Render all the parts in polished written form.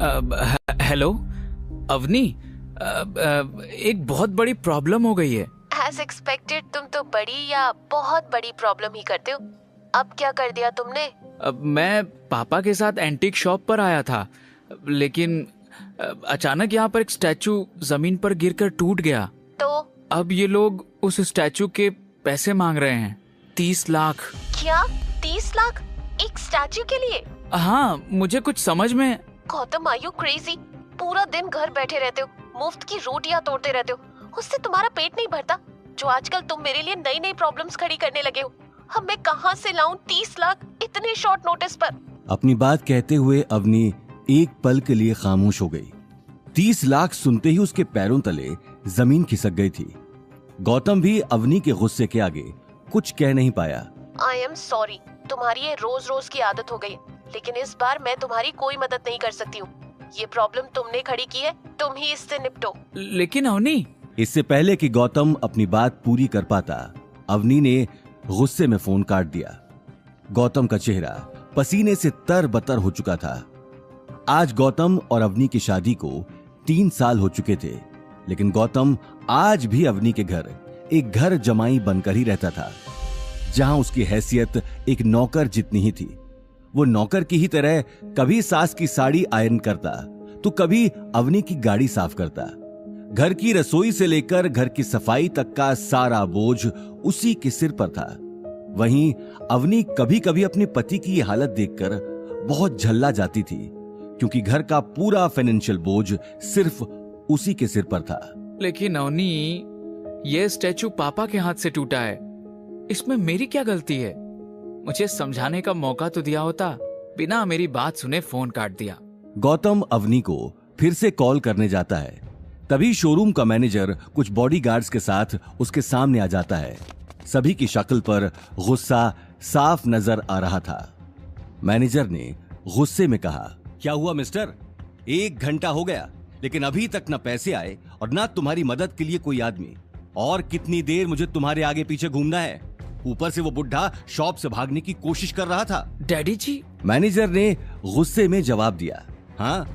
Hello Avani, एक बहुत बड़ी प्रॉब्लम हो गई है। एज एक्सपेक्टेड तुम तो बड़ी या बहुत बड़ी प्रॉब्लम ही करते हो। अब क्या कर दिया तुमने? मैं पापा के साथ एंटीक शॉप पर आया था, लेकिन अचानक यहाँ पर एक स्टैचू जमीन पर गिरकर टूट गया। तो अब ये लोग उस स्टैचू के पैसे मांग रहे हैं, 30 लाख। क्या 30 लाख एक स्टैचू के लिए? हाँ, मुझे कुछ समझ में। Gautam, are you crazy? पूरा दिन घर बैठे रहते हो, मुफ्त की रोटियां तोड़ते रहते हो, उससे तुम्हारा पेट नहीं भरता जो आजकल तुम मेरे लिए नई नई प्रॉब्लम्स खड़ी करने लगे हो। अब मैं कहाँ से लाऊं 30 लाख इतने शॉर्ट नोटिस पर? अपनी बात कहते हुए अवनी एक पल के लिए खामोश हो गई। 30 लाख सुनते ही उसके पैरों तले जमीन खिसक गई थी। गौतम भी अवनी के गुस्से के आगे कुछ कह नहीं पाया। आई एम सॉरी, तुम्हारी ये रोज रोज की आदत हो गई है, लेकिन इस बार मैं तुम्हारी कोई मदद नहीं कर सकती हूँ। ये प्रॉब्लम तुमने खड़ी की है, तुम ही इससे निपटो। लेकिन अवनी। इससे पहले कि गौतम अपनी बात पूरी कर पाता, अवनी ने गुस्से में फोन काट दिया। गौतम का चेहरा पसीने से तरबतर हो चुका था। आज गौतम और अवनी की शादी को 3 साल हो चुके थे, लेकिन गौतम आज भी अवनी के घर एक घर जमाई बनकर ही रहता था, जहां उसकी हैसियत एक नौकर जितनी ही थी। वो नौकर की ही तरह कभी सास की साड़ी आयरन करता तो कभी अवनी की गाड़ी साफ करता। घर की रसोई से लेकर घर की सफाई तक का सारा बोझ उसी के सिर पर था। वहीं अवनी कभी कभी अपने पति की ये हालत देखकर बहुत झल्ला जाती थी, क्योंकि घर का पूरा फाइनेंशियल बोझ सिर्फ उसी के सिर पर था। लेकिन अवनी, ये स्टैचू पापा के हाथ से टूटा है, इसमें मेरी क्या गलती है? मुझे समझाने का मौका तो दिया होता, बिना मेरी बात सुने फोन काट दिया। गौतम अवनी को फिर से कॉल करने जाता है, तभी शोरूम का मैनेजर कुछ बॉडीगार्ड्स के साथ उसके सामने आ जाता है। सभी की शक्ल पर गुस्सा साफ नजर आ रहा था। मैनेजर ने गुस्से में कहा, क्या हुआ मिस्टर? 1 घंटा हो गया, लेकिन अभी तक न पैसे आए और न तुम्हारी मदद के लिए कोई आदमी। और कितनी देर मुझे तुम्हारे आगे पीछे घूमना है? ऊपर से वो बुढ़ा शॉप से भागने की कोशिश कर रहा था। डैडी जी, मैनेजर ने गुस्से में जवाब दिया। हाँ,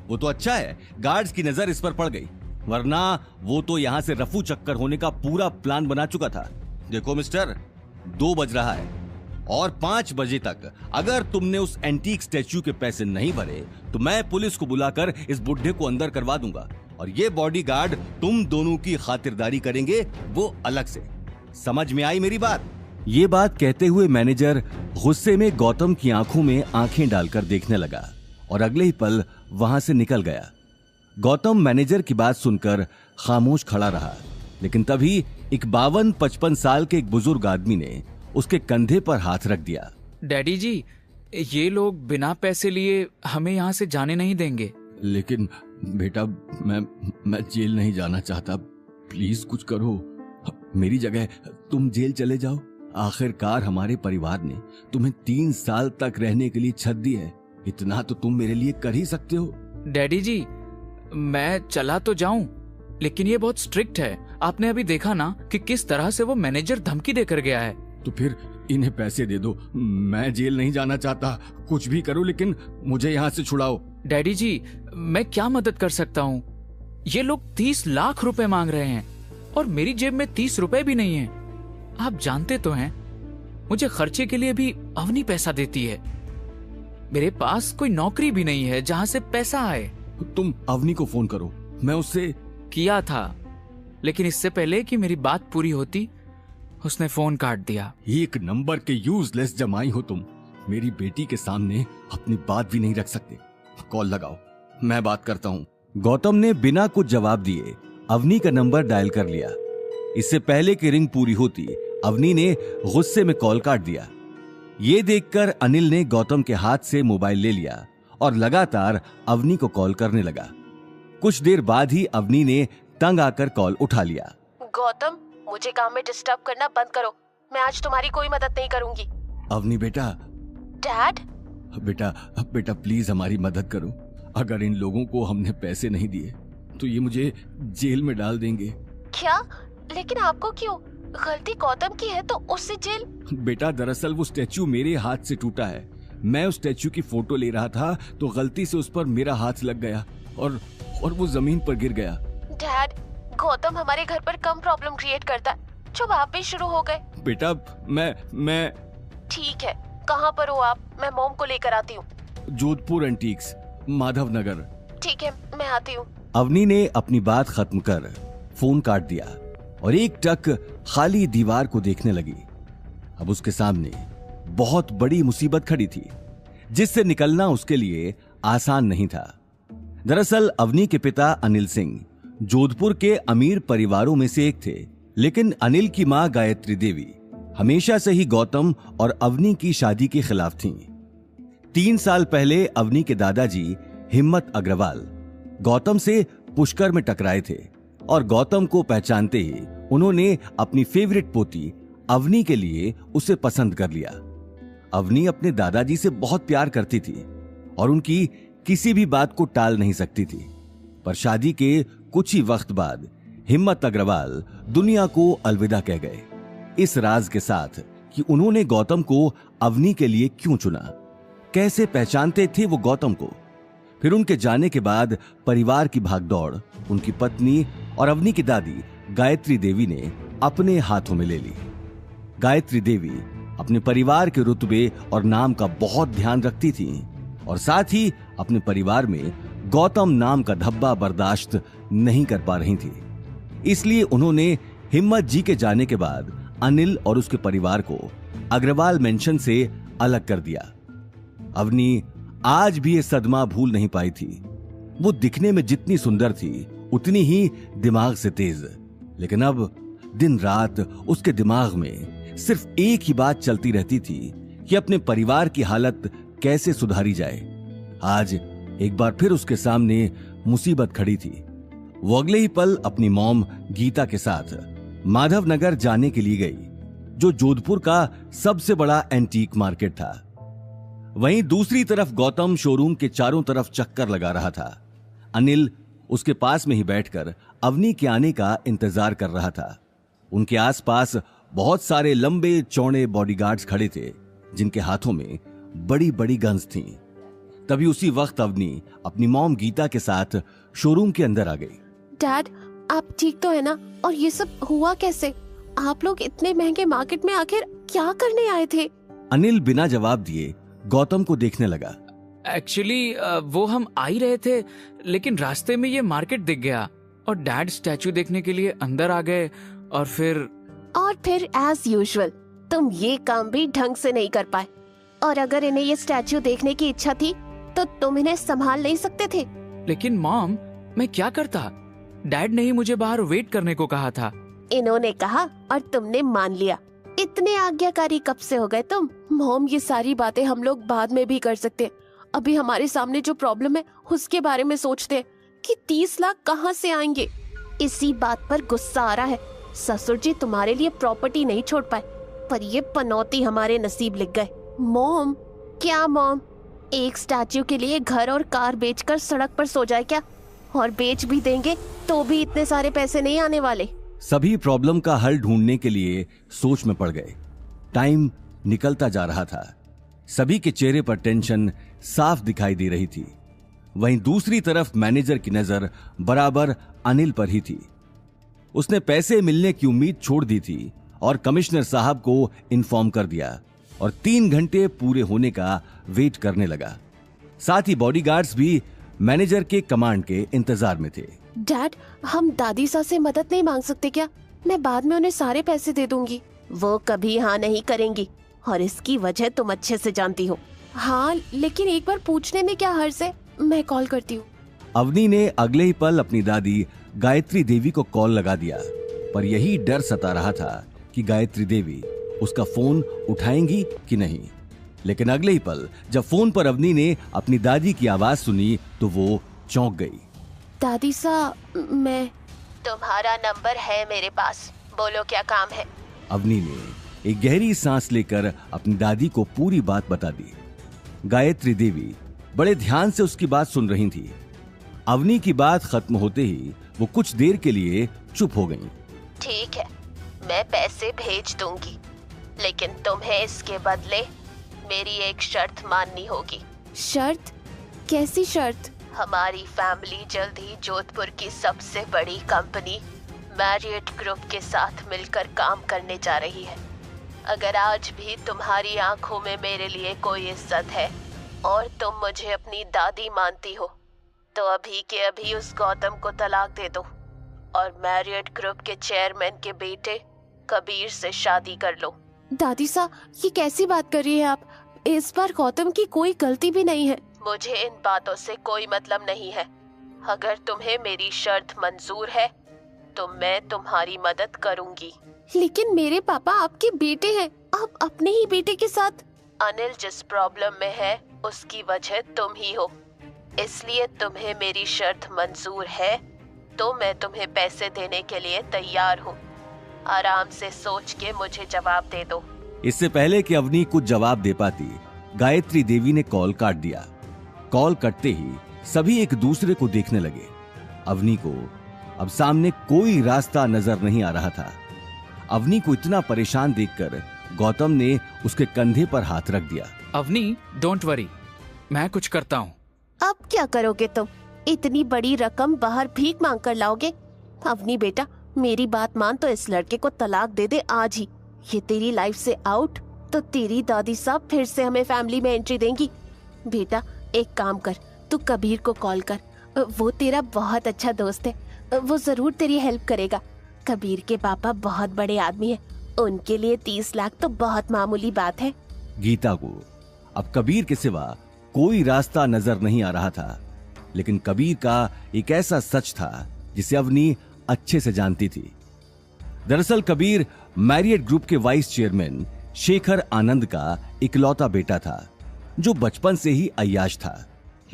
वो तो अच्छा है गार्ड्स की नजर इस पर पड़ गई, वरना वो तो यहाँ से रफू चक्कर होने का पूरा प्लान बना चुका था। देखो मिस्टर, 2 बज रहा है और 5 बजे तक अगर तुमने उस एंटीक स्टैचू के पैसे नहीं भरे तो मैं पुलिस को बुलाकर इस बुढ़े को अंदर करवा दूंगा, और ये बॉडीगार्ड तुम दोनों की खातिरदारी करेंगे, वो अलग से। समझ में आई मेरी बात? ये बात कहते हुए मैनेजर गुस्से में गौतम की आंखों में आंखें डालकर देखने लगा और अगले ही पल वहां से निकल गया। गौतम मैनेजर की बात सुनकर खामोश खड़ा रहा, लेकिन तभी एक 52-55 साल के एक बुजुर्ग आदमी ने उसके कंधे पर हाथ रख दिया। डैडी जी, ये लोग बिना पैसे लिए हमें यहाँ से जाने नहीं देंगे। लेकिन बेटा, मैं जेल नहीं जाना चाहता, प्लीज कुछ करो। मेरी जगह तुम जेल चले जाओ। आखिरकार हमारे परिवार ने तुम्हें 3 साल तक रहने के लिए छत दी है, इतना तो तुम मेरे लिए कर ही सकते हो। डैडी जी, मैं चला तो जाऊं, लेकिन ये बहुत स्ट्रिक्ट है। आपने अभी देखा ना कि किस तरह से वो मैनेजर धमकी देकर गया है। तो फिर इन्हें पैसे दे दो। मैं जेल नहीं जाना चाहता, कुछ भी करो, लेकिन मुझे यहाँ से छुड़ाओ। डैडी जी, मैं क्या मदद कर सकता हूँ? ये लोग 30 लाख रुपए मांग रहे हैं और मेरी जेब में 30 रुपए भी नहीं है। आप जानते तो हैं, मुझे खर्चे के लिए भी अवनी पैसा देती है। मेरे पास कोई नौकरी भी नहीं है जहां से पैसा आए। तुम अवनी को फोन करो, मैं उससे किया था, लेकिन इससे पहले कि मेरी बात पूरी होती उसने फोन काट दिया। एक नंबर के यूजलेस जमाई हो तुम। मेरी बेटी के सामने अपनी बात भी नहीं रख सकते। कॉल लगाओ, मैं बात करता हूँ। गौतम ने बिना कुछ जवाब दिए अवनी का नंबर डायल कर लिया। इससे पहले कि रिंग पूरी होती, अवनी ने गुस्से में कॉल काट दिया। ये देखकर अनिल ने गौतम के हाथ से मोबाइल ले लिया और लगातार अवनी को कॉल करने लगा। कुछ देर बाद ही अवनी ने तंग आकर कॉल उठा लिया। गौतम, मुझे काम में डिस्टर्ब करना बंद करो, मैं आज तुम्हारी कोई मदद नहीं करूंगी। अवनी बेटा। डैड? बेटा प्लीज हमारी मदद करो। अगर इन लोगों को हमने पैसे नहीं दिए तो ये मुझे जेल में डाल देंगे। क्या? लेकिन आपको क्यों? गलती गौतम की है तो उससे जेल? बेटा, दरअसल वो स्टैचू मेरे हाथ से टूटा है। मैं उस स्टैच्यू की फोटो ले रहा था तो गलती से उस पर मेरा हाथ लग गया और वो जमीन पर गिर गया। डैड, गौतम हमारे घर पर कम प्रॉब्लम क्रिएट करता है, जब आप भी शुरू हो गए। बेटा मैं ठीक है, कहाँ पर हो आप? मैं मॉम को लेकर आती हूँ। जोधपुर एंटीक्स, माधव नगर। ठीक है, मैं आती हूँ। अवनी ने अपनी बात खत्म कर फोन काट दिया और एक टक खाली दीवार को देखने लगी। अब उसके सामने बहुत बड़ी मुसीबत खड़ी थी, जिससे निकलना उसके लिए आसान नहीं था। दरअसल अवनी के पिता अनिल सिंह जोधपुर के अमीर परिवारों में से एक थे, लेकिन अनिल की मां गायत्री देवी हमेशा से ही गौतम और अवनी की शादी के खिलाफ थीं। 3 साल पहले अवनी के दादाजी हिम्मत अग्रवाल गौतम से पुष्कर में टकराए थे और गौतम को पहचानते ही उन्होंने अपनी फेवरेट पोती अवनी के लिए उसे पसंद कर लिया। अवनी अपने दादाजी से बहुत प्यार करती थी और उनकी किसी भी बात को टाल नहीं सकती थी। पर शादी के कुछ ही वक्त बाद हिम्मत अग्रवाल दुनिया को अलविदा कह गए, इस राज के साथ कि उन्होंने गौतम को अवनी के लिए क्यों चुना, कैसे पहचानते थे वो गौतम को। फिर उनके जाने के बाद परिवार की भागदौड़ उनकी पत्नी और अवनी की दादी गायत्री देवी ने अपने हाथों में ले ली। गायत्री देवी अपने परिवार के रुतबे और नाम का बहुत ध्यान रखती थी और साथ ही अपने परिवार में गौतम नाम का धब्बा बर्दाश्त नहीं कर पा रही थी। इसलिए उन्होंने हिम्मत जी के जाने के बाद अनिल और उसके परिवार को अग्रवाल मेंशन से अलग कर दिया। अवनी आज भी ये सदमा भूल नहीं पाई थी। वो दिखने में जितनी सुंदर थी उतनी ही दिमाग से तेज, लेकिन अब दिन रात उसके दिमाग में सिर्फ एक ही बात चलती रहती थी कि अपने परिवार की हालत कैसे सुधारी जाए। आज एक बार फिर उसके सामने मुसीबत खड़ी थी। वो अगले ही पल अपनी मॉम गीता के साथ माधव नगर जाने के लिए गई, जो जोधपुर का सबसे बड़ा एंटीक मार्केट था। वहीं दूसरी तरफ गौतम शोरूम के चारों तरफ चक्कर लगा रहा था। अनिल उसके पास में ही बैठकर अवनी के आने का इंतजार कर रहा था। उनके आसपास बहुत सारे लंबे चौड़े बॉडीगार्ड्स खड़े थे, जिनके हाथों में बड़ी बड़ी गन्स थीं। तभी उसी वक्त अवनी अपनी मॉम गीता के साथ शोरूम के अंदर आ गई। डैड, आप ठीक तो है ना? और ये सब हुआ कैसे? आप लोग इतने महंगे मार्केट में आखिर क्या करने आए थे? अनिल बिना जवाब दिए गौतम को देखने लगा। एक्चुअली वो हम आ ही रहे थे, लेकिन रास्ते में ये मार्केट दिख गया और डैड स्टैचू देखने के लिए अंदर आ गए और फिर एज यूजुअल तुम ये काम भी ढंग से नहीं कर पाए। और अगर इन्हें ये स्टैचू देखने की इच्छा थी तो तुम इन्हें संभाल नहीं सकते थे। लेकिन मॉम, मैं क्या करता? डैड ने ही मुझे बाहर वेट करने को कहा था। इन्होंने कहा और तुमने मान लिया। इतने आज्ञाकारी कब से हो गए तुम? मॉम, ये सारी बातें हम लोग बाद में भी कर सकते हैं। अभी हमारे सामने जो प्रॉब्लम है उसके बारे में सोचते हैं कि 30 लाख कहाँ से आएंगे। इसी बात पर गुस्सा आ रहा है। ससुर जी तुम्हारे लिए प्रॉपर्टी नहीं छोड़ पाए, पर ये पनौती हमारे नसीब लिख गए। मॉम, क्या मॉम? एक स्टैच्यू के लिए घर और कार बेचकर सड़क पर सो जाए क्या? और बेच भी देंगे तो भी इतने सारे पैसे नहीं आने वाले। सभी प्रॉब्लम का हल ढूंढने के लिए सोच में पड़ गए। टाइम निकलता जा रहा था। सभी के चेहरे पर टेंशन साफ दिखाई दे रही थी। वहीं दूसरी तरफ मैनेजर की नजर बराबर अनिल पर ही थी। उसने पैसे मिलने की उम्मीद छोड़ दी थी और कमिश्नर साहब को इन्फॉर्म कर दिया और 3 घंटे पूरे होने का वेट करने लगा। साथ ही बॉडीगार्ड्स भी मैनेजर के कमांड के इंतजार में थे। डैड, हम दादी सा से मदद नहीं मांग सकते क्या? मैं बाद में उन्हें सारे पैसे दे दूंगी। वो कभी हाँ नहीं करेंगी और इसकी वजह तुम अच्छे से जानती हो। हाँ, लेकिन एक बार पूछने में क्या हर्ज है? मैं कॉल करती हूँ। अवनी ने अगले ही पल अपनी दादी गायत्री देवी को कॉल लगा दिया, पर यही डर सता रहा था कि गायत्री देवी उसका फोन उठाएंगी कि नहीं। लेकिन अगले ही पल जब फोन पर अवनी ने अपनी दादी की आवाज सुनी तो वो चौंक गई। दादी सा, मैं तुम्हारा नंबर है मेरे पास, बोलो क्या काम है? अवनी ने एक गहरी सांस लेकर अपनी दादी को पूरी बात बता दी। गायत्री देवी बड़े ध्यान से उसकी बात सुन रही थी। अवनी की बात खत्म होते ही वो कुछ देर के लिए चुप हो गईं। ठीक है, मैं पैसे भेज दूंगी, लेकिन तुम्हें इसके बदले मेरी एक शर्त माननी होगी। शर्त? कैसी शर्त? हमारी फैमिली जल्द ही जोधपुर की सबसे बड़ी कंपनी मैरियट ग्रुप के साथ मिलकर काम करने जा रही है। अगर आज भी तुम्हारी आंखों में मेरे लिए कोई इज्जत है और तुम मुझे अपनी दादी मानती हो तो अभी के अभी उस गौतम को तलाक दे दो और मैरियट ग्रुप के चेयरमैन के बेटे कबीर से शादी कर लो। दादी साहब, ये कैसी बात कर रही है आप? इस बार गौतम की कोई गलती भी नहीं है। मुझे इन बातों से कोई मतलब नहीं है। अगर तुम्हें मेरी शर्त मंजूर है तो मैं तुम्हारी मदद करूंगी। लेकिन मेरे पापा आपके बेटे हैं, आप अपने ही बेटे के साथ। अनिल जिस प्रॉब्लम में है उसकी वजह तुम ही हो, इसलिए तुम्हें मेरी शर्त मंजूर है तो मैं तुम्हें पैसे देने के लिए तैयार हूँ। आराम से सोच के मुझे जवाब दे दो। इससे पहले कि अवनी कुछ जवाब दे पाती, गायत्री देवी ने कॉल काट दिया। कॉल कटते ही सभी एक दूसरे को देखने लगे। अवनी को अब सामने कोई रास्ता नजर नहीं आ रहा था। अवनी को इतना परेशान देखकर गौतम ने उसके कंधे पर हाथ रख दिया। अवनी, डोंट वरी, मैं कुछ करता हूँ। अब क्या करोगे तुम? इतनी बड़ी रकम बाहर भीख मांग कर लाओगे? अवनी बेटा, मेरी बात मान तो इस लड़के को तलाक दे दे आज ही। ये तेरी लाइफ से आउट तो तेरी दादी साहब फिर से हमें फैमिली में एंट्री देंगी। बेटा एक काम कर, तू कबीर को कॉल कर, वो तेरा बहुत अच्छा दोस्त है, वो जरूर तेरी हेल्प करेगा। कबीर के पापा बहुत बड़े आदमी हैं, उनके लिए 30 लाख तो बहुत मामूली बात है। गीता को अब कबीर के सिवा कोई रास्ता नजर नहीं आ रहा था, लेकिन कबीर का एक ऐसा सच था जिसे अवनी अच्छे से जानती थी। दरअसल कबीर मैरियट ग्रुप के वाइस चेयरमैन शेखर आनंद का इकलौता बेटा था, जो बचपन से ही अय्याश था।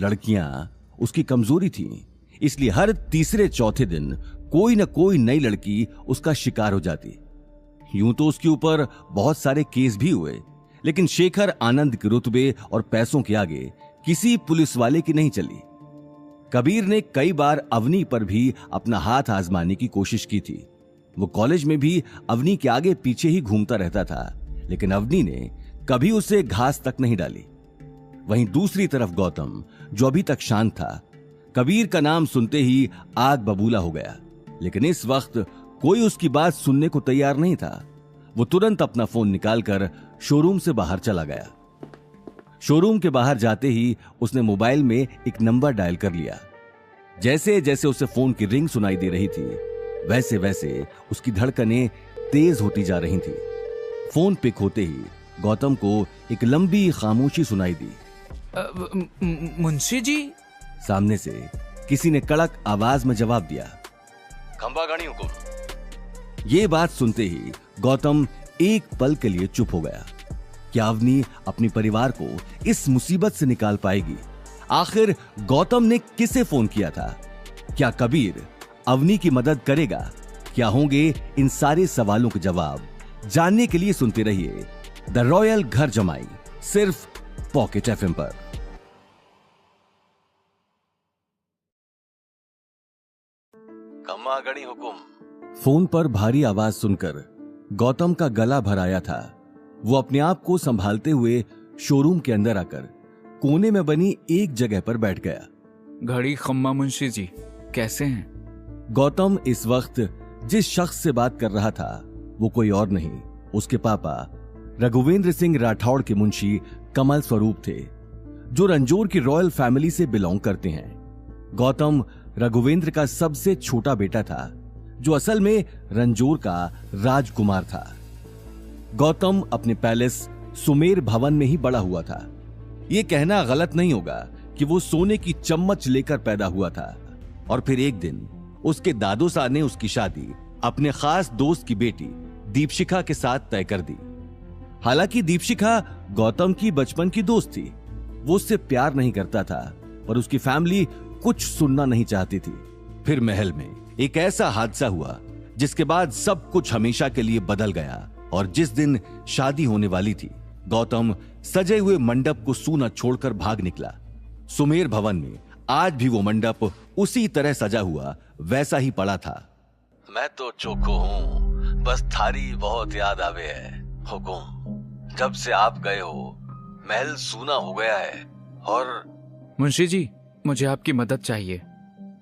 लड़कियां उसकी कमजोरी थीं, इसलिए हर तीसरे चौथे दिन कोई न कोई नई लड़की उसका शिकार हो जाती। यूं तो उसके ऊपर बहुत सारे केस भी हुए, लेकिन शेखर आनंद के रुतबे और पैसों के आगे किसी पुलिस वाले की नहीं चली। कबीर ने कई बार अवनी पर भी अपना हाथ आजमाने की कोशिश की थी। वो कॉलेज में भी अवनी के आगे पीछे ही घूमता रहता था, लेकिन अवनी ने कभी उसे घास तक नहीं डाली। वहीं दूसरी तरफ गौतम, जो अभी तक शांत था, कबीर का नाम सुनते ही आग बबूला हो गया। लेकिन इस वक्त कोई उसकी बात सुनने को तैयार नहीं था। वो तुरंत अपना फोन निकालकर शोरूम से बाहर चला गया। शोरूम के बाहर जाते ही उसने मोबाइल में एक नंबर डायल कर लिया। जैसे जैसे उसे फोन की रिंग सुनाई दे रही थी, वैसे वैसे उसकी धड़कनें तेज होती जा रही थी। फोन पिक होते ही गौतम को एक लंबी खामोशी सुनाई दी। मुंशी जी? सामने से किसी ने कड़क आवाज में जवाब दिया, खंबा गाड़ी हुकुम। ये बात सुनते ही गौतम एक पल के लिए चुप हो गया। क्या अवनी अपने परिवार को इस मुसीबत से निकाल पाएगी? आखिर गौतम ने किसे फोन किया था? क्या कबीर अवनी की मदद करेगा? क्या होंगे इन सारे सवालों के जवाब? जानने के लिए सुनते रहिए द रॉयल घर जमाई, सिर्फ पॉकेट एफएम पर। खम्मा गड़ी हुकुम। फोन पर भारी आवाज सुनकर गौतम का गला भर आया था। वो अपने आप को संभालते हुए शोरूम के अंदर आकर कोने में बनी एक जगह पर बैठ गया। घड़ी खम्मा मुंशी जी, कैसे हैं? गौतम इस वक्त जिस शख्स से बात कर रहा था वो कोई और नहीं, उसके पापा रघुवेंद्र सिंह राठौड़ के मुंशी कमल स्वरूप थे, जो रंजोर की रॉयल फैमिली से बिलोंग करते हैं। गौतम रघुवेंद्र का सबसे छोटा बेटा था, जो असल में रंजोर का राजकुमार था। गौतम अपने पैलेस सुमेर भवन में ही बड़ा हुआ था। यह कहना गलत नहीं होगा कि वो सोने की चम्मच लेकर पैदा हुआ था। और फिर एक दिन उसके दादो साहब ने उसकी शादी अपने खास दोस्त की बेटी दीपशिखा के साथ तय कर दी। हालांकि दीपशिखा गौतम की बचपन की दोस्त थी। वो उससे प्यार नहीं करता था, पर उसकी फैमिली कुछ सुनना नहीं चाहती थी। फिर महल में एक ऐसा हादसा हुआ जिसके बाद सब कुछ हमेशा के लिए बदल गया। और जिस दिन शादी होने वाली थी, गौतम सजे हुए मंडप को सूना छोड़कर भाग निकला। सुमेर भवन में आज भी वो मंडप उसी तरह सजा हुआ वैसा ही पड़ा था। मैं तो चोखो हूँ, बस थारी बहुत याद आवे है हुकुम। जब से आप गए हो महल सूना हो गया है और मुंशी जी, मुझे आपकी मदद चाहिए।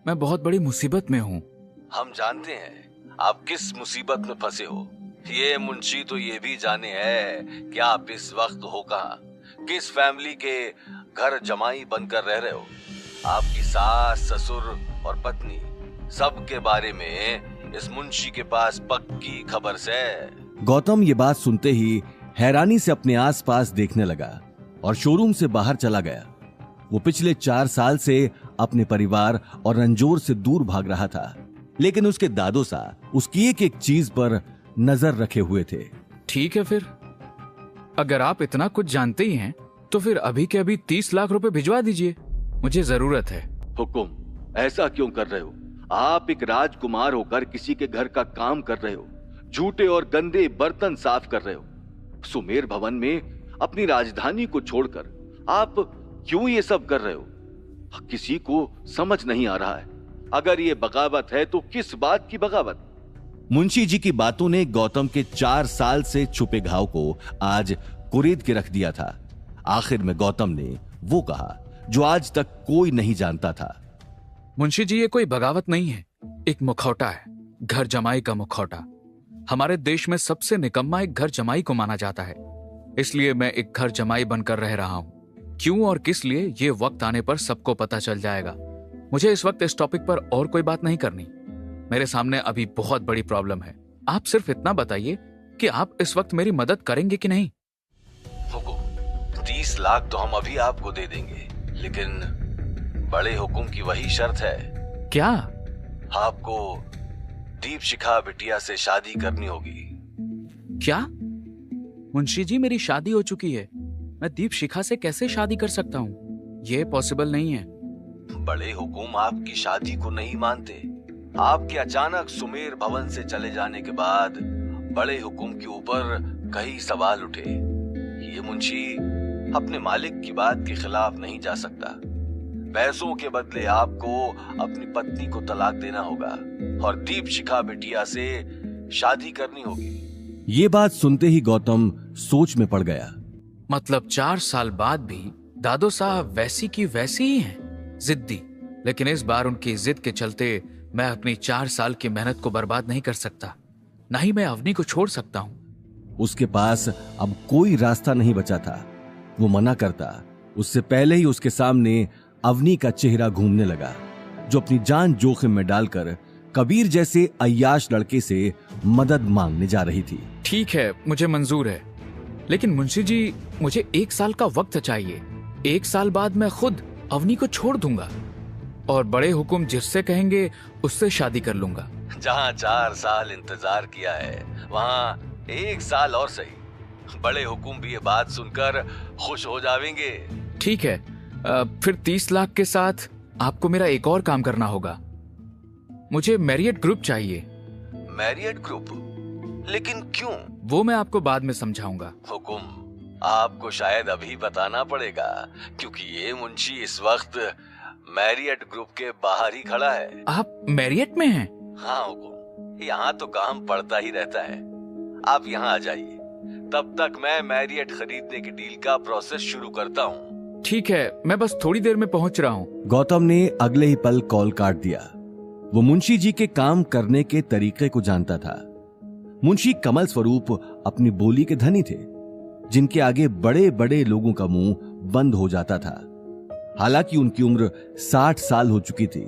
मैं बहुत बड़ी मुसीबत में हूँ। हम जानते हैं आप किस मुसीबत में फंसे हो। ये मुंशी तो ये भी जाने हैं कि आप इस वक्त हो कहाँ, किस फैमिली के घर जमाई बनकर रह रहे हो। आपकी सास, ससुर और पत्नी सबके बारे में इस मुंशी के पास पक्की खबर से। गौतम ये बात सुनते ही हैरानी से अपने आसपास देखने लगा और शोरूम से बाहर चला गया। वो पिछले 4 साल से अपने परिवार और रंजोर से दूर भाग रहा था, लेकिन उसके दादोसा उसकी एक एक चीज पर नजर रखे हुए थे। ठीक है, फिर अगर आप इतना कुछ जानते ही हैं तो फिर अभी के अभी 30 लाख रुपए भिजवा दीजिए, मुझे जरूरत है। हुकुम, ऐसा क्यों कर रहे हो? आप एक राजकुमार होकर किसी के घर का काम कर रहे हो, झूठे और गंदे बर्तन साफ कर रहे हो। सुमेर भवन में अपनी राजधानी को छोड़कर आप क्यों ये सब कर रहे हो? किसी को समझ नहीं आ रहा है। अगर ये बगावत है तो किस बात की बगावत? मुंशी जी की बातों ने गौतम के 4 साल से छुपे घाव को आज कुरेद के रख दिया था। आखिर में गौतम ने वो कहा जो आज तक कोई नहीं जानता था। मुंशी जी, ये कोई बगावत नहीं है, एक मुखौटा है, घर जमाई का मुखौटा। हमारे देश में सबसे निकम्मा एक घर जमाई को माना जाता है, इसलिए मैं एक घर जमाई बनकर रह रहा हूं। क्यों और किस लिए, ये वक्त आने पर सबको पता चल जाएगा। मुझे इस वक्त इस टॉपिक पर और कोई बात नहीं करनी। मेरे सामने अभी बहुत बड़ी प्रॉब्लम है। आप सिर्फ इतना बताइए कि आप इस वक्त मेरी मदद करेंगे कि नहीं। 30 लाख तो हम अभी आपको दे देंगे, लेकिन बड़े हुकुम की वही शर्त है। क्या? आपको दीपशिखा बिटिया से शादी करनी होगी। क्या? मुंशी जी, मेरी शादी हो चुकी है, मैं दीपशिखा से कैसे शादी कर सकता हूँ? ये पॉसिबल नहीं है। बड़े हुकुम आपकी शादी को नहीं मानते। आपके अचानक सुमेर भवन से चले जाने के बाद बड़े हुकुम के ऊपर कई सवाल उठे। ये मुंशी अपने मालिक की बात के खिलाफ नहीं जा सकता। पैसों के बदले आपको अपनी पत्नी को तलाक देना होगा और दीपशिखा बिटिया से शादी करनी होगी। ये बात सुनते ही गौतम सोच में पड़ गया। मतलब 4 साल बाद भी दादो साहब वैसी की वैसी ही हैं, जिद्दी। लेकिन इस बार उनकी जिद के चलते मैं अपनी 4 साल की मेहनत को बर्बाद नहीं कर सकता, ना ही मैं अवनी को छोड़ सकता हूँ। उसके पास अब कोई रास्ता नहीं बचा था। वो मना करता, उससे पहले ही उसके सामने अवनी का चेहरा घूमने लगा, जो अपनी जान जोखिम में डालकर कबीर जैसे अय्याश लड़के से मदद मांगने जा रही थी। ठीक है, मुझे मंजूर है, लेकिन मुंशी जी, मुझे 1 साल का वक्त चाहिए। 1 साल बाद मैं खुद अवनी को छोड़ दूंगा और बड़े हुकुम जिससे कहेंगे उससे शादी कर लूंगा। जहाँ 4 साल इंतजार किया है, वहाँ 1 साल और सही। बड़े हुकुम भी ये बात सुनकर खुश हो जाएंगे। ठीक है, फिर 30 लाख के साथ आपको मेरा एक और काम करना होगा। मुझे मैरियट ग्रुप चाहिए। Marriott group? लेकिन क्यों? वो मैं आपको बाद में समझाऊंगा। हुकुम, आपको शायद अभी बताना पड़ेगा, क्योंकि ये मुंशी इस वक्त मैरियट ग्रुप के बाहर ही खड़ा है। आप मैरियट में हैं? हाँ हुकुम, यहाँ तो काम पड़ता ही रहता है। आप यहाँ आ जाइए, तब तक मैं मैरियट खरीदने की डील का प्रोसेस शुरू करता हूँ। ठीक है, मैं बस थोड़ी देर में पहुँच रहा हूँ। गौतम ने अगले ही पल कॉल काट दिया। वो मुंशी जी के काम करने के तरीके को जानता था। मुंशी कमल स्वरूप अपनी बोली के धनी थे, जिनके आगे बड़े बड़े लोगों का मुंह बंद हो जाता था। हालांकि उनकी उम्र 60 साल हो चुकी थी,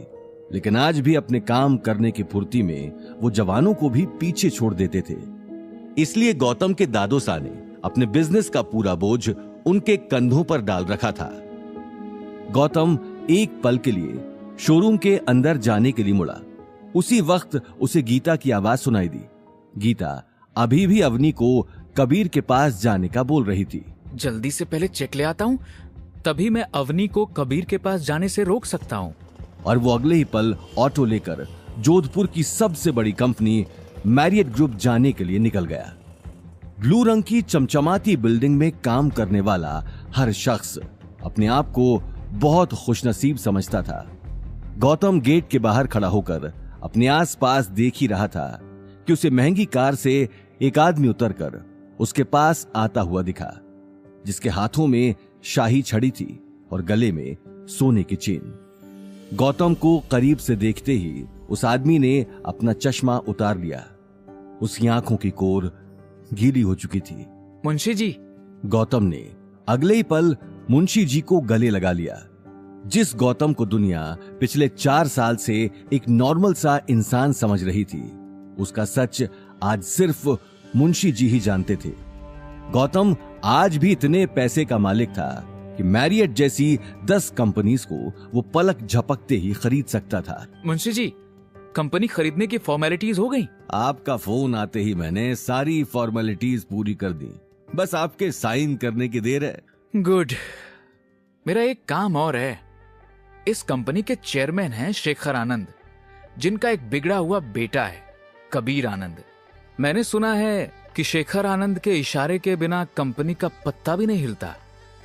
लेकिन आज भी अपने काम करने की फुर्ती में वो जवानों को भी पीछे छोड़ देते थे। इसलिए गौतम के दादोसा ने अपने बिजनेस का पूरा बोझ उनके कंधों पर डाल रखा था। गौतम एक पल के लिए शोरूम के अंदर जाने के लिए मुड़ा। उसी वक्त उसे गीता की आवाज सुनाई दी। गीता अभी भी अवनी को कबीर के पास जाने का बोल रही थी। जल्दी से पहले चेक ले आता हूँ, तभी मैं अवनी को कबीर के पास जाने से रोक सकता हूँ। और वो अगले ही पल ऑटो लेकर जोधपुर की सबसे बड़ी कंपनी मैरियट ग्रुप जाने के लिए निकल गया। ब्लू रंग की चमचमाती बिल्डिंग में काम करने वाला हर शख्स अपने आप को बहुत खुशनसीब समझता था। गौतम गेट के बाहर खड़ा होकर अपने आसपास देख ही रहा था कि उसे महंगी कार से एक आदमी उतरकर उसके पास आता हुआ दिखा, जिसके हाथों में शाही छड़ी थी और गले में सोने की चेन। गौतम को करीब से देखते ही उस आदमी ने अपना चश्मा उतार लिया। उसकी आंखों की कोर गीली हो चुकी थी। मुंशी जी। गौतम ने अगले ही पल मुंशी जी को गले लगा लिया। जिस गौतम को दुनिया पिछले 4 साल से एक नॉर्मल सा इंसान समझ रही थी, उसका सच आज सिर्फ मुंशी जी ही जानते थे। गौतम आज भी इतने पैसे का मालिक था कि मैरियट जैसी 10 कंपनीज को वो पलक झपकते ही खरीद सकता था। मुंशी जी, कंपनी खरीदने की फॉर्मेलिटीज हो गई? आपका फोन आते ही मैंने सारी फॉर्मेलिटीज पूरी कर दी, बस आपके साइन करने की देर है। गुड। मेरा एक काम और है। इस कंपनी के चेयरमैन हैं शेखर आनंद, जिनका एक बिगड़ा हुआ बेटा है कबीर आनंद। मैंने सुना है कि शेखर आनंद के इशारे के बिना कंपनी का पत्ता भी नहीं हिलता।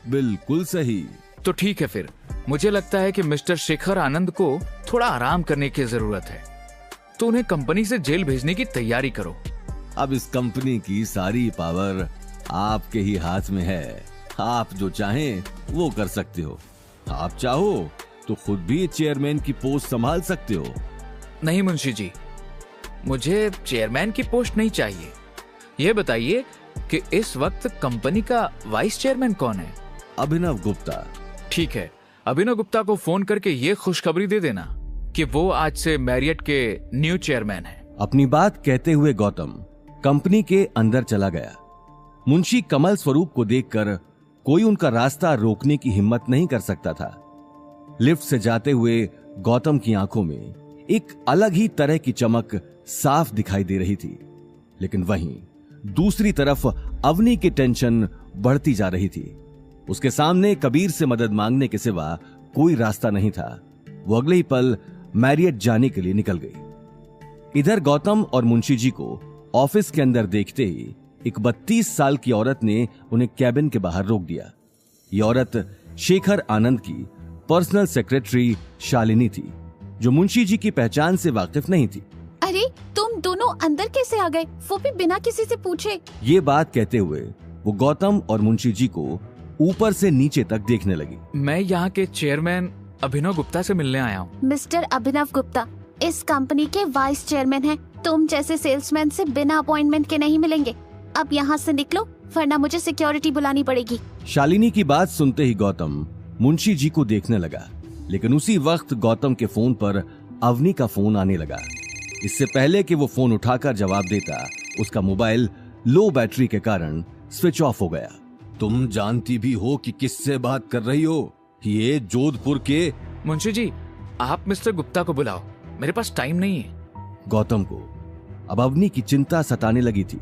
बिल्कुल सही। तो ठीक है, फिर मुझे लगता है कि मिस्टर शेखर आनंद को थोड़ा आराम करने की जरूरत है, तो उन्हें कंपनी से जेल भेजने की तैयारी करो। अब इस कंपनी की सारी पावर आपके ही हाथ में है। आप जो चाहें वो कर सकते हो। आप चाहो तो खुद भी चेयरमैन की पोस्ट संभाल सकते हो। नहीं मुंशी जी, मुझे चेयरमैन की पोस्ट नहीं चाहिए। यह बताइए कि इस वक्त कंपनी का वाइस चेयरमैन कौन है? अभिनव गुप्ता। ठीक है, अभिनव गुप्ता को फोन करके ये खुशखबरी दे देना कि वो आज से मैरियट के न्यू चेयरमैन है। अपनी बात कहते हुए गौतम कंपनी के अंदर चला गया। मुंशी कमल स्वरूप को देखकर कोई उनका रास्ता रोकने की हिम्मत नहीं कर सकता था। लिफ्ट से जाते हुए गौतम की आंखों में एक अलग ही तरह की चमक साफ दिखाई दे रही थी, लेकिन वहीं दूसरी तरफ अवनी की टेंशन बढ़ती जा रही थी। उसके सामने कबीर से मदद मांगने के सिवा कोई रास्ता नहीं था। वो अगले ही पल मैरियट जाने के लिए निकल गई। इधर गौतम और मुंशी जी को ऑफिस के अंदर देखते ही एक 32 साल की औरत ने उन्हें कैबिन के बाहर रोक दिया। ये औरत शेखर आनंद की पर्सनल सेक्रेटरी शालिनी थी, जो मुंशी जी की पहचान से वाकिफ नहीं थी। अरे तुम दोनों अंदर कैसे आ गए, वो भी बिना किसी से पूछे? ये बात कहते हुए वो गौतम और मुंशी जी को ऊपर से नीचे तक देखने लगी। मैं यहाँ के चेयरमैन अभिनव गुप्ता से मिलने आया हूँ। मिस्टर अभिनव गुप्ता इस कंपनी के वाइस चेयरमैन हैं। तुम जैसे सेल्समैन से बिना अपॉइंटमेंट के नहीं मिलेंगे। अब यहाँ से निकलो, वरना मुझे सिक्योरिटी बुलानी पड़ेगी। शालिनी की बात सुनते ही गौतम मुंशी जी को देखने लगा, लेकिन उसी वक्त गौतम के फोन पर अवनी का फोन आने लगा। इससे पहले कि वो फोन उठाकर जवाब देता, उसका मोबाइल लो बैटरी के कारण स्विच ऑफ हो गया। तुम जानती भी हो कि किससे बात कर रही हो? ये जोधपुर के। मुंशी जी, आप मिस्टर गुप्ता को बुलाओ, मेरे पास टाइम नहीं है। गौतम को अब अवनी की चिंता सताने लगी थी।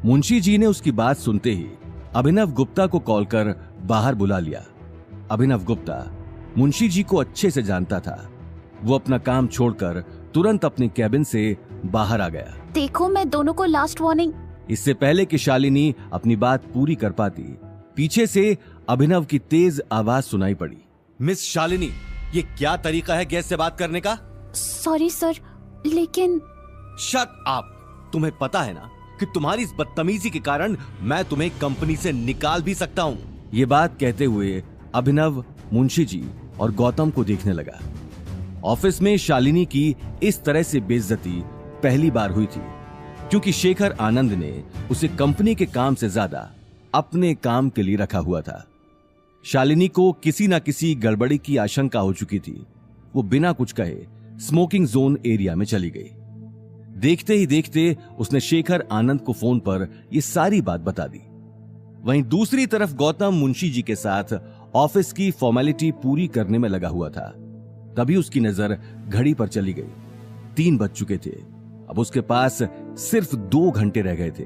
मुंशी जी ने उसकी बात सुनते ही अभिनव गुप्ता को कॉल कर बाहर बुला लिया। अभिनव गुप्ता मुंशी जी को अच्छे से जानता था। वो अपना काम छोड़कर तुरंत अपने कैबिन से बाहर आ गया। देखो, मैं दोनों को लास्ट वार्निंग। इससे पहले कि शालिनी अपनी बात पूरी कर पाती, पीछे से अभिनव की तेज आवाज सुनाई पड़ी। मिस शालिनी, ये क्या तरीका है गैस से बात करने का? सॉरी सर, लेकिन। Shut up! तुम्हें पता है ना कि तुम्हारी इस बदतमीजी के कारण मैं तुम्हें कंपनी से निकाल भी सकता हूँ। ये बात कहते हुए अभिनव मुंशी जी और गौतम को देखने लगा। ऑफिस में शालिनी की इस तरह से बेइज्जती पहली बार हुई थी, क्योंकि शेखर आनंद ने उसे कंपनी के काम से ज्यादा अपने काम के लिए रखा हुआ था। शालिनी को किसी ना किसी गड़बड़ी की आशंका हो चुकी थी। वो बिना कुछ कहे स्मोकिंग जोन एरिया में चली गई। देखते ही देखते उसने शेखर आनंद को फोन पर यह सारी बात बता दी। वहीं दूसरी तरफ गौतम मुंशी जी के साथ ऑफिस की फॉर्मेलिटी पूरी करने में लगा हुआ था। तभी उसकी नजर घड़ी पर चली गई। 3 बज चुके थे। अब उसके पास सिर्फ 2 घंटे रह गए थे।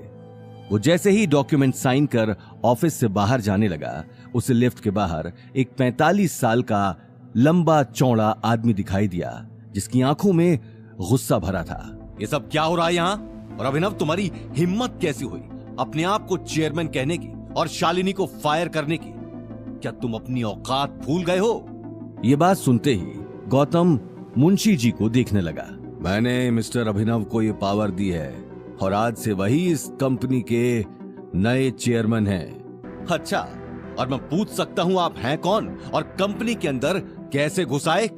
वो जैसे ही डॉक्यूमेंट साइन कर ऑफिस से बाहर जाने लगा, उसे लिफ्ट के बाहर एक 45 साल का लंबा चौड़ा आदमी दिखाई दिया, जिसकी आंखों में गुस्सा भरा था। ये सब क्या हो रहा है यहाँ? और अभिनव, तुम्हारी हिम्मत कैसी हुई अपने आप को चेयरमैन कहने की और शालिनी को फायर करने की? क्या तुम अपनी औकात भूल गए हो? ये बात सुनते ही गौतम मुंशी जी को देखने लगा। मैंने मिस्टर अभिनव को ये पावर दी है और आज से वही इस कंपनी के नए चेयरमैन हैं। अच्छा, और मैं पूछ सकता हूं आप हैं कौन और कंपनी के अंदर कैसे घुस आए?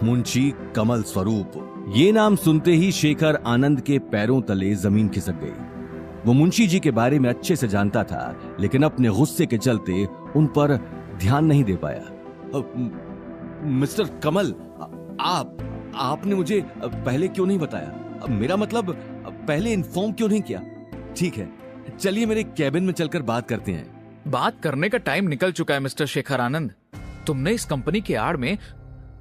मुंशी कमल स्वरूप। ये नाम सुनते ही शेखर आनंद के पैरों तले जमीन खिसक गई। वो मुंशी जी के बारे में अच्छे से जानता था, लेकिन अपने गुस्से के चलते उन पर ध्यान नहीं दे पाया। मिस्टर कमल, आपने मुझे पहले क्यों नहीं बताया? मेरा मतलब पहले इन्फॉर्म क्यों नहीं किया? ठीक है, चलिए मेरे कैबिन में चलकर बात करते हैं। बात करने का टाइम निकल चुका है मिस्टर शेखर आनंद। तुमने इस कंपनी के आड़ में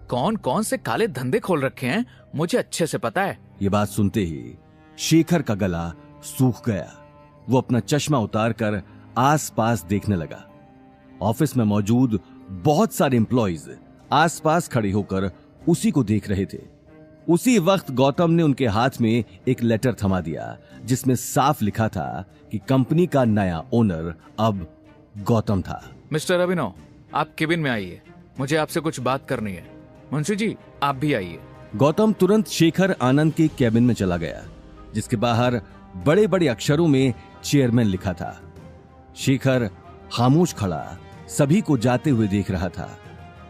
कौन कौन से काले धंधे खोल रखे हैं मुझे अच्छे से पता है। ये बात सुनते ही शेखर का गला सूख गया। वो अपना चश्मा उतार कर आसपास देखने लगा। ऑफिस में मौजूद बहुत सारे एम्प्लॉइज आसपास खड़े होकर उसी को देख रहे थे। उसी वक्त गौतम ने उनके हाथ में एक लेटर थमा दिया, जिसमें साफ लिखा था कि कंपनी का नया ओनर अब गौतम था। मिस्टर अभिनव, आप केबिन में आइए, मुझे आपसे कुछ बात करनी है। मुंशी जी, आप भी आइए। गौतम तुरंत शेखर आनंद के कैबिन में चला गया, जिसके बाहर बड़े बड़े अक्षरों में चेयरमैन लिखा था। शेखर खामोश खड़ा सभी को जाते हुए देख रहा था।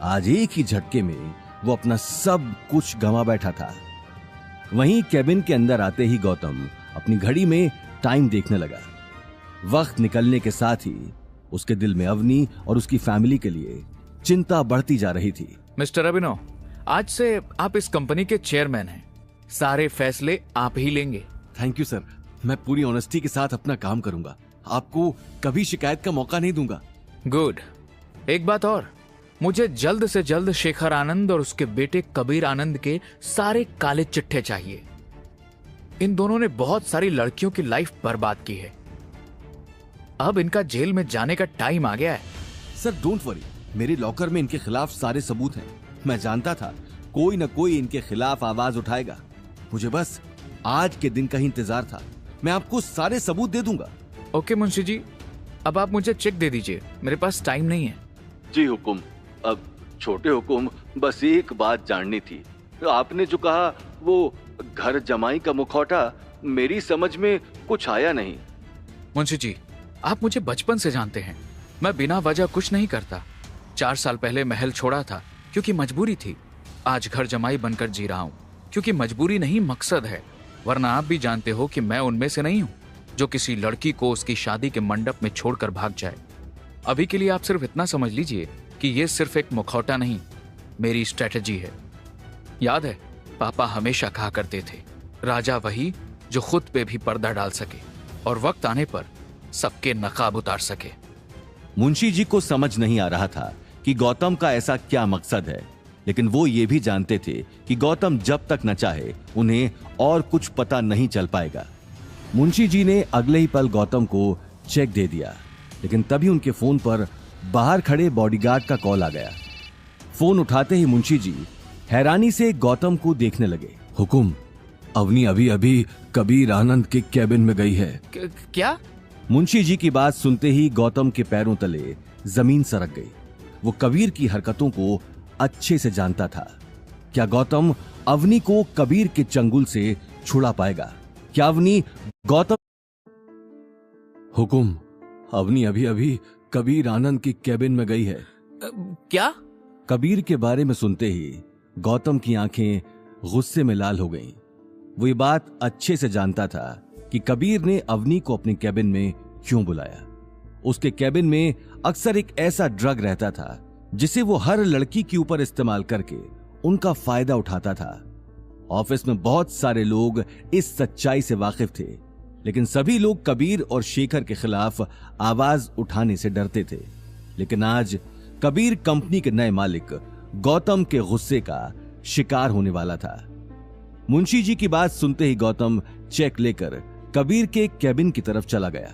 आज एक ही झटके में वो अपना सब कुछ गंवा बैठा था। वहीं कैबिन के अंदर आते ही गौतम अपनी घड़ी में टाइम देखने लगा। वक्त निकलने के साथ ही उसके दिल में अवनी और उसकी फैमिली के लिए चिंता बढ़ती जा रही थी। मिस्टर अभिनव, आज से आप इस कंपनी के चेयरमैन हैं। सारे फैसले आप ही लेंगे। थैंक यू सर, मैं पूरी ऑनेस्टी के साथ अपना काम करूंगा। आपको कभी शिकायत का मौका नहीं दूंगा। गुड। एक बात और, मुझे जल्द से जल्द शेखर आनंद और उसके बेटे कबीर आनंद के सारे काले चिट्ठे चाहिए। इन दोनों ने बहुत सारी लड़कियों की लाइफ बर्बाद की है। अब इनका जेल में जाने का टाइम आ गया है। सर डोंट वरी, मेरे लॉकर में इनके खिलाफ सारे सबूत हैं। मैं जानता था कोई न कोई इनके खिलाफ आवाज उठाएगा। मुझे बस आज के दिन का ही इंतजार था। मैं आपको सारे सबूत दे दूंगा। ओके मुंशी जी, अब आप मुझे चेक दे दीजिए, मेरे पास टाइम नहीं है। जी हुकुम। अब छोटे हुकुम, बस एक बात जाननी थी। आपने जो कहा वो घर जमाई का मुखौटा, मेरी समझ में कुछ आया नहीं। मुंशी जी, आप मुझे बचपन से जानते हैं, मैं बिना वजह कुछ नहीं करता। 4 साल पहले महल छोड़ा था क्योंकि मजबूरी थी। आज घर जमाई बनकर जी रहा हूँ क्योंकि मजबूरी नहीं मकसद है। वरना आप भी जानते हो कि मैं उनमें से नहीं हूँ जो किसी लड़की को उसकी शादी के मंडप में छोड़कर भाग जाए। अभी के लिए आप सिर्फ इतना समझ लीजिए कि ये सिर्फ एक मुखौटा नहीं, मेरी स्ट्रेटजी है। याद है, पापा हमेशा कहा करते थे, राजा वही जो खुद पे भी पर्दा डाल सके और वक्त आने पर सबके नकाब उतार सके। मुंशी जी को समझ नहीं आ रहा था कि गौतम का ऐसा क्या मकसद है, लेकिन वो ये भी जानते थे कि गौतम जब तक न चाहे उन्हें और कुछ पता नहीं चल पाएगा। मुंशी जी ने अगले ही पल गौतम को चेक दे दिया, लेकिन तभी उनके फोन पर बाहर खड़े बॉडीगार्ड का कॉल आ गया। फोन उठाते ही मुंशी जी हैरानी से गौतम को देखने लगे। हुकुम, अवनी अभी अभी कबीर आनंद के कैबिन में गई है। क्या? मुंशी जी की बात सुनते ही गौतम के पैरों तले जमीन सरक गई। वो कबीर की हरकतों को अच्छे से जानता था। क्या गौतम अवनी को कबीर के चंगुल से छुड़ा पाएगा? क्या अवनी गौतम? हुकुम, अवनी अभी अभी कबीर आनंद की कैबिन में गई है। क्या? कबीर के बारे में सुनते ही गौतम की आंखें गुस्से में लाल हो गईं। वो ये बात अच्छे से जानता था कि कबीर ने अवनी को अपने कैबिन में क्यों बुलाया। उसके कैबिन में अक्सर एक ऐसा ड्रग रहता था जिसे वो हर लड़की के ऊपर इस्तेमाल करके उनका फायदा उठाता था। ऑफिस में बहुत सारे लोग इस सच्चाई से वाकिफ थे, लेकिन सभी लोग कबीर और शेखर के खिलाफ आवाज उठाने से डरते थे। लेकिन आज कबीर कंपनी के नए मालिक गौतम के गुस्से का शिकार होने वाला था। मुंशी जी की बात सुनते ही गौतम चेक लेकर कबीर के कैबिन की तरफ चला गया।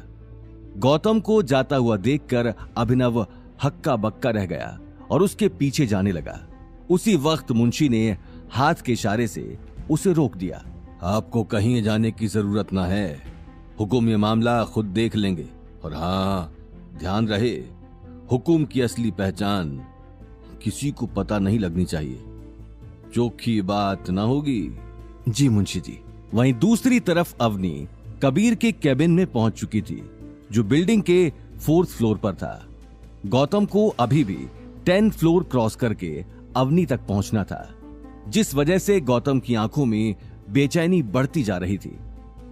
गौतम को जाता हुआ देखकर अभिनव हक्का बक्का रह गया और उसके पीछे जाने लगा। उसी वक्त मुंशी ने हाथ के इशारे से उसे रोक दिया। आपको कहीं जाने की जरूरत ना है हुकुम, ये मामला खुद देख लेंगे। और हाँ, ध्यान रहे, हुकुम की असली पहचान किसी को पता नहीं लगनी चाहिए। चोखी बात ना होगी। जी मुंशी जी। वहीं दूसरी तरफ अवनी कबीर के कैबिन में पहुंच चुकी थी, जो बिल्डिंग के 4th फ्लोर पर था। गौतम को अभी भी 10 फ्लोर क्रॉस करके अवनी तक पहुंचना था, जिस वजह से गौतम की आंखों में बेचैनी बढ़ती जा रही थी।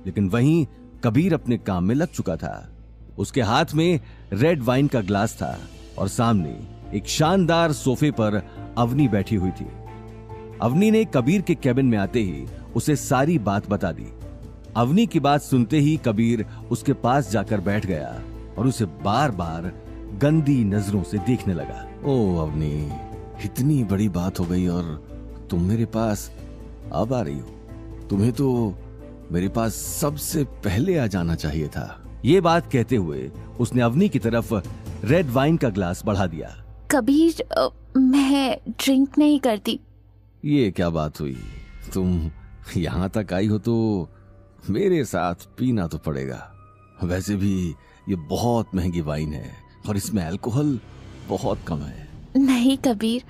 लेकिन वहीं कबीर अपने काम में लग चुका था। उसके हाथ में रेड वाइन का ग्लास था और सामने एक शानदार सोफे पर अवनी बैठी हुई थी। अवनी ने कबीर के केबिन में आते ही उसे सारी बात बता दी। अवनी की बात सुनते ही कबीर उसके पास जाकर बैठ गया और उसे बार बार गंदी नजरों से देखने लगा। ओ अवनी, इतनी बड़ी बात हो गई और तुम मेरे पास अब आ रही हो। तुम्हें तो मेरे पास सबसे पहले आ जाना चाहिए था। ये बात कहते हुए उसने अवनी की तरफ रेड वाइन का ग्लास बढ़ा दिया। कबीर, मैं ड्रिंक नहीं करती। ये क्या बात हुई? तुम यहां तक आई हो तो मेरे साथ पीना तो पड़ेगा। वैसे भी ये बहुत महंगी वाइन है और इसमें अल्कोहल बहुत कम है। नहीं कबीर,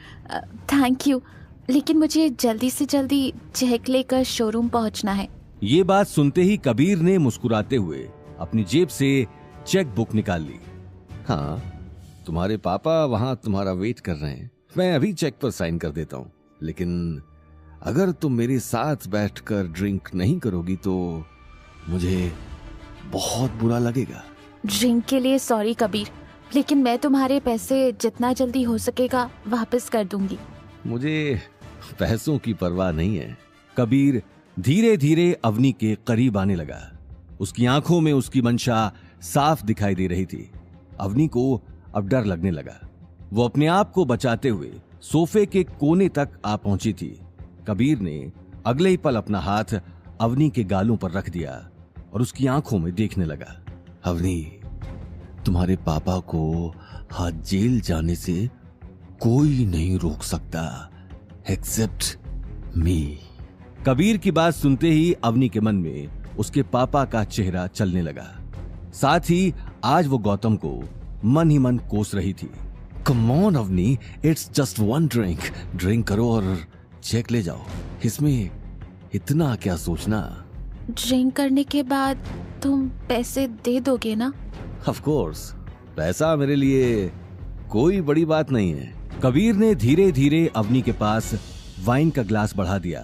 थैंक यू, लेकिन मुझे जल्दी से जल्दी चेक लेकर शोरूम पहुंचना है। ये बात सुनते ही कबीर ने मुस्कुराते हुए अपनी जेब से चेक बुक निकाल ली। हाँ, तुम्हारे पापा वहां तुम्हारा वेट कर रहे हैं। मैं अभी चेक पर साइन कर देता हूँ, लेकिन अगर तुम मेरे साथ बैठकर ड्रिंक नहीं करोगी तो मुझे बहुत बुरा लगेगा। ड्रिंक के लिए सॉरी कबीर, लेकिन मैं तुम्हारे पैसे जितना जल्दी हो सकेगा वापस कर दूंगी। मुझे पैसों की परवाह नहीं है। कबीर धीरे धीरे अवनी के करीब आने लगा। उसकी आंखों में उसकी मंशा साफ दिखाई दे रही थी। अवनी को अब डर लगने लगा। वो अपने आप को बचाते हुए सोफे के कोने तक आ पहुंची थी। कबीर ने अगले ही पल अपना हाथ अवनी के गालों पर रख दिया और उसकी आंखों में देखने लगा। अवनी, तुम्हारे पापा को आज जेल जाने से कोई नहीं रोक सकता एक्सेप्ट मी। कबीर की बात सुनते ही अवनी के मन में उसके पापा का चेहरा चलने लगा। साथ ही आज वो गौतम को मन ही मन कोस रही थी। Come on Avni, it's just one drink. Drink करो और चेक ले जाओ। इसमें इतना क्या सोचना। ड्रिंक करने के बाद तुम पैसे दे दोगे ना? ऑफ कोर्स, पैसा मेरे लिए कोई बड़ी बात नहीं है। कबीर ने धीरे धीरे अवनी के पास वाइन का ग्लास बढ़ा दिया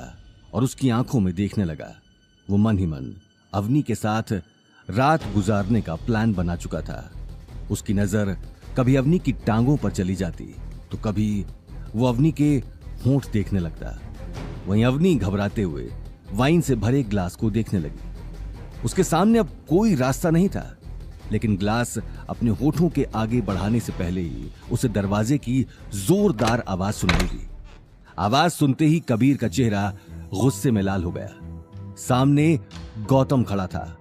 और उसकी आंखों में देखने लगा। वो मन ही मन अवनी के साथ रात गुजारने का प्लान बना चुका था। उसकी नजर कभी अवनी की टांगों पर चली जाती तो कभी वो अवनी के होंठ देखने लगता। वहीं अवनी घबराते हुए वाइन से भरे ग्लास को देखने लगी। उसके सामने अब कोई रास्ता नहीं था, लेकिन ग्लास अपने होठों के आगे बढ़ाने से पहले ही उसे दरवाजे की जोरदार आवाज सुनाई दी। आवाज सुनते ही कबीर का चेहरा गुस्से में लाल हो गया। सामने गौतम खड़ा था।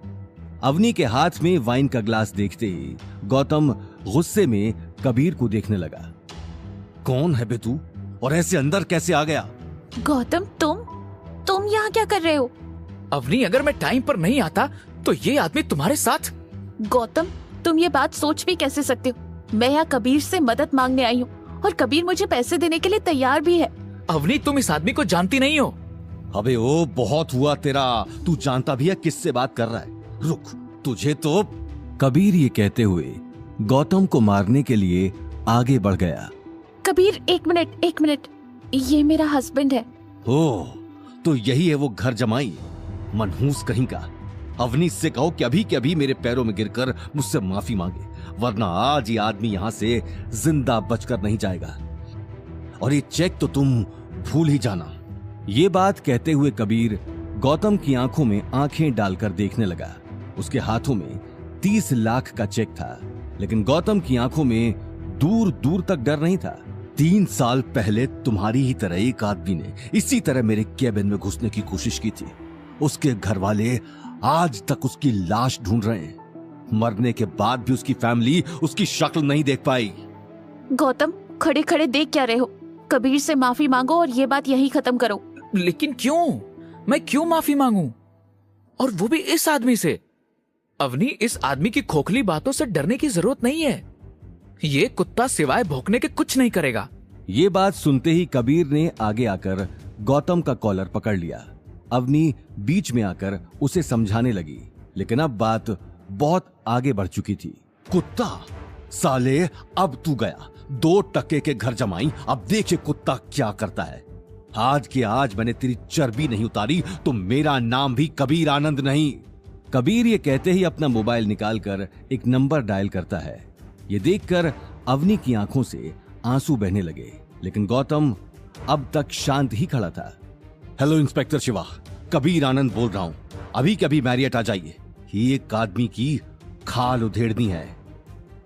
अवनी के हाथ में वाइन का ग्लास देखते ही गौतम गुस्से में कबीर को देखने लगा। कौन है बे तू और ऐसे अंदर कैसे आ गया? गौतम, तुम यहाँ क्या कर रहे हो? अवनी, अगर मैं टाइम पर नहीं आता तो ये आदमी तुम्हारे साथ। गौतम, तुम ये बात सोच भी कैसे सकते हो? मैं यहाँ कबीर से मदद मांगने आई हूँ और कबीर मुझे पैसे देने के लिए तैयार भी है। अवनी, तुम इस आदमी को जानती नहीं हो। अबे ओ, बहुत हुआ तेरा। तू जानता भी है किससे बात कर रहा है। रुक, तुझे तो। कबीर ये कहते हुए गौतम को मारने के लिए आगे बढ़ गया। कबीर, एक मिनट, ये मेरा हस्बैंड है। ओ, तो यही है वो घर जमाई, मनहूस कहीं का। अवनी से कहो कि अभी के अभी मेरे पैरों में गिरकर मुझसे माफी मांगे, वरना आज ये आदमी यहां से जिंदा बचकर नहीं जाएगा। और ये चेक तो तुम भूल ही जाना। ये बात कहते हुए कबीर गौतम की आंखों में आंखें डालकर देखने लगा। उसके हाथों में 30 लाख का चेक था, लेकिन गौतम की आंखों में दूर दूर तक डर नहीं था। 3 साल पहले तुम्हारी ही तरह एक आदमी ने इसी तरह मेरे केबिन में घुसने की कोशिश की थी। उसके घर वाले आज तक उसकी लाश ढूंढ रहे हैं। मरने के बाद भी उसकी फैमिली उसकी शक्ल नहीं देख पाई। गौतम, खड़े खड़े देख क्या रहे हो? कबीर से माफी मांगो और ये बात यहीं खत्म करो। लेकिन क्यों? मैं क्यों माफी मांगू? और वो भी इस आदमी से? अवनी, इस आदमी की खोखली बातों से डरने की जरूरत नहीं है। ये कुत्ता सिवाय भौंकने के कुछ नहीं करेगा। ये बात सुनते ही कबीर ने आगे आकर गौतम का कॉलर पकड़ लिया। अवनी बीच में आकर उसे समझाने लगी, लेकिन अब बात बहुत आगे बढ़ चुकी थी। कुत्ता? साले अब तू गया 2 टके के घर जमाई, अब देखिए कुत्ता क्या करता है। आज के आज मैंने तेरी चर्बी नहीं उतारी तो मेरा नाम भी कबीर आनंद नहीं। कबीर ये कहते ही अपना मोबाइल निकालकर एक नंबर डायल करता है। ये देखकर अवनी की आंखों से आंसू बहने लगे, लेकिन गौतम अब तक शांत ही खड़ा था। हेलो इंस्पेक्टर शिवा, कबीर आनंद बोल रहा हूं। अभी कभी मैरियट आ जाइए, एक आदमी की खाल उधेड़नी है।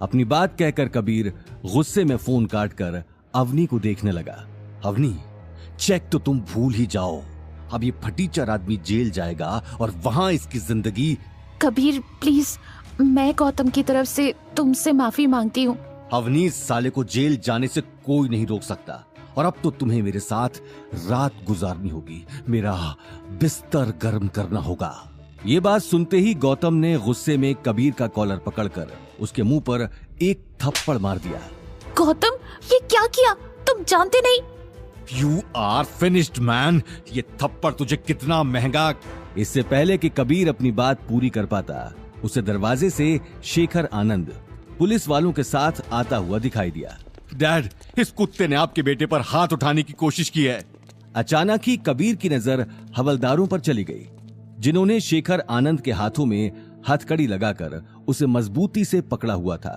अपनी बात कहकर कबीर गुस्से में फोन काटकर अवनी को देखने लगा। अवनी, चेक तो तुम भूल ही जाओ, अब ये फटीचर आदमी जेल जाएगा और वहां इसकी जिंदगी। कबीर प्लीज, मैं गौतम की तरफ से तुमसे माफी मांगती हूँ। अवनी, साले को जेल जाने से कोई नहीं रोक सकता, और अब तो तुम्हें मेरे साथ रात गुजारनी होगी, मेरा बिस्तर गर्म करना होगा। ये बात सुनते ही गौतम ने गुस्से में कबीर का कॉलर पकड़कर उसके मुंह पर एक थप्पड़ मार दिया। गौतम, ये क्या किया? तुम जानते नहीं? You are finished man. ये थप्पड़ तुझे कितना महंगा। इससे पहले कि कबीर अपनी बात पूरी कर पाता, उसे दरवाजे से शेखर आनंद पुलिस वालों के साथ आता हुआ दिखाई दिया। डैड, इस कुत्ते ने आपके बेटे पर हाथ उठाने की कोशिश की है। अचानक ही कबीर की नजर हवलदारों पर चली गई, जिन्होंने शेखर आनंद के हाथों में हथकड़ी लगाकर उसे मजबूती से पकड़ा हुआ था।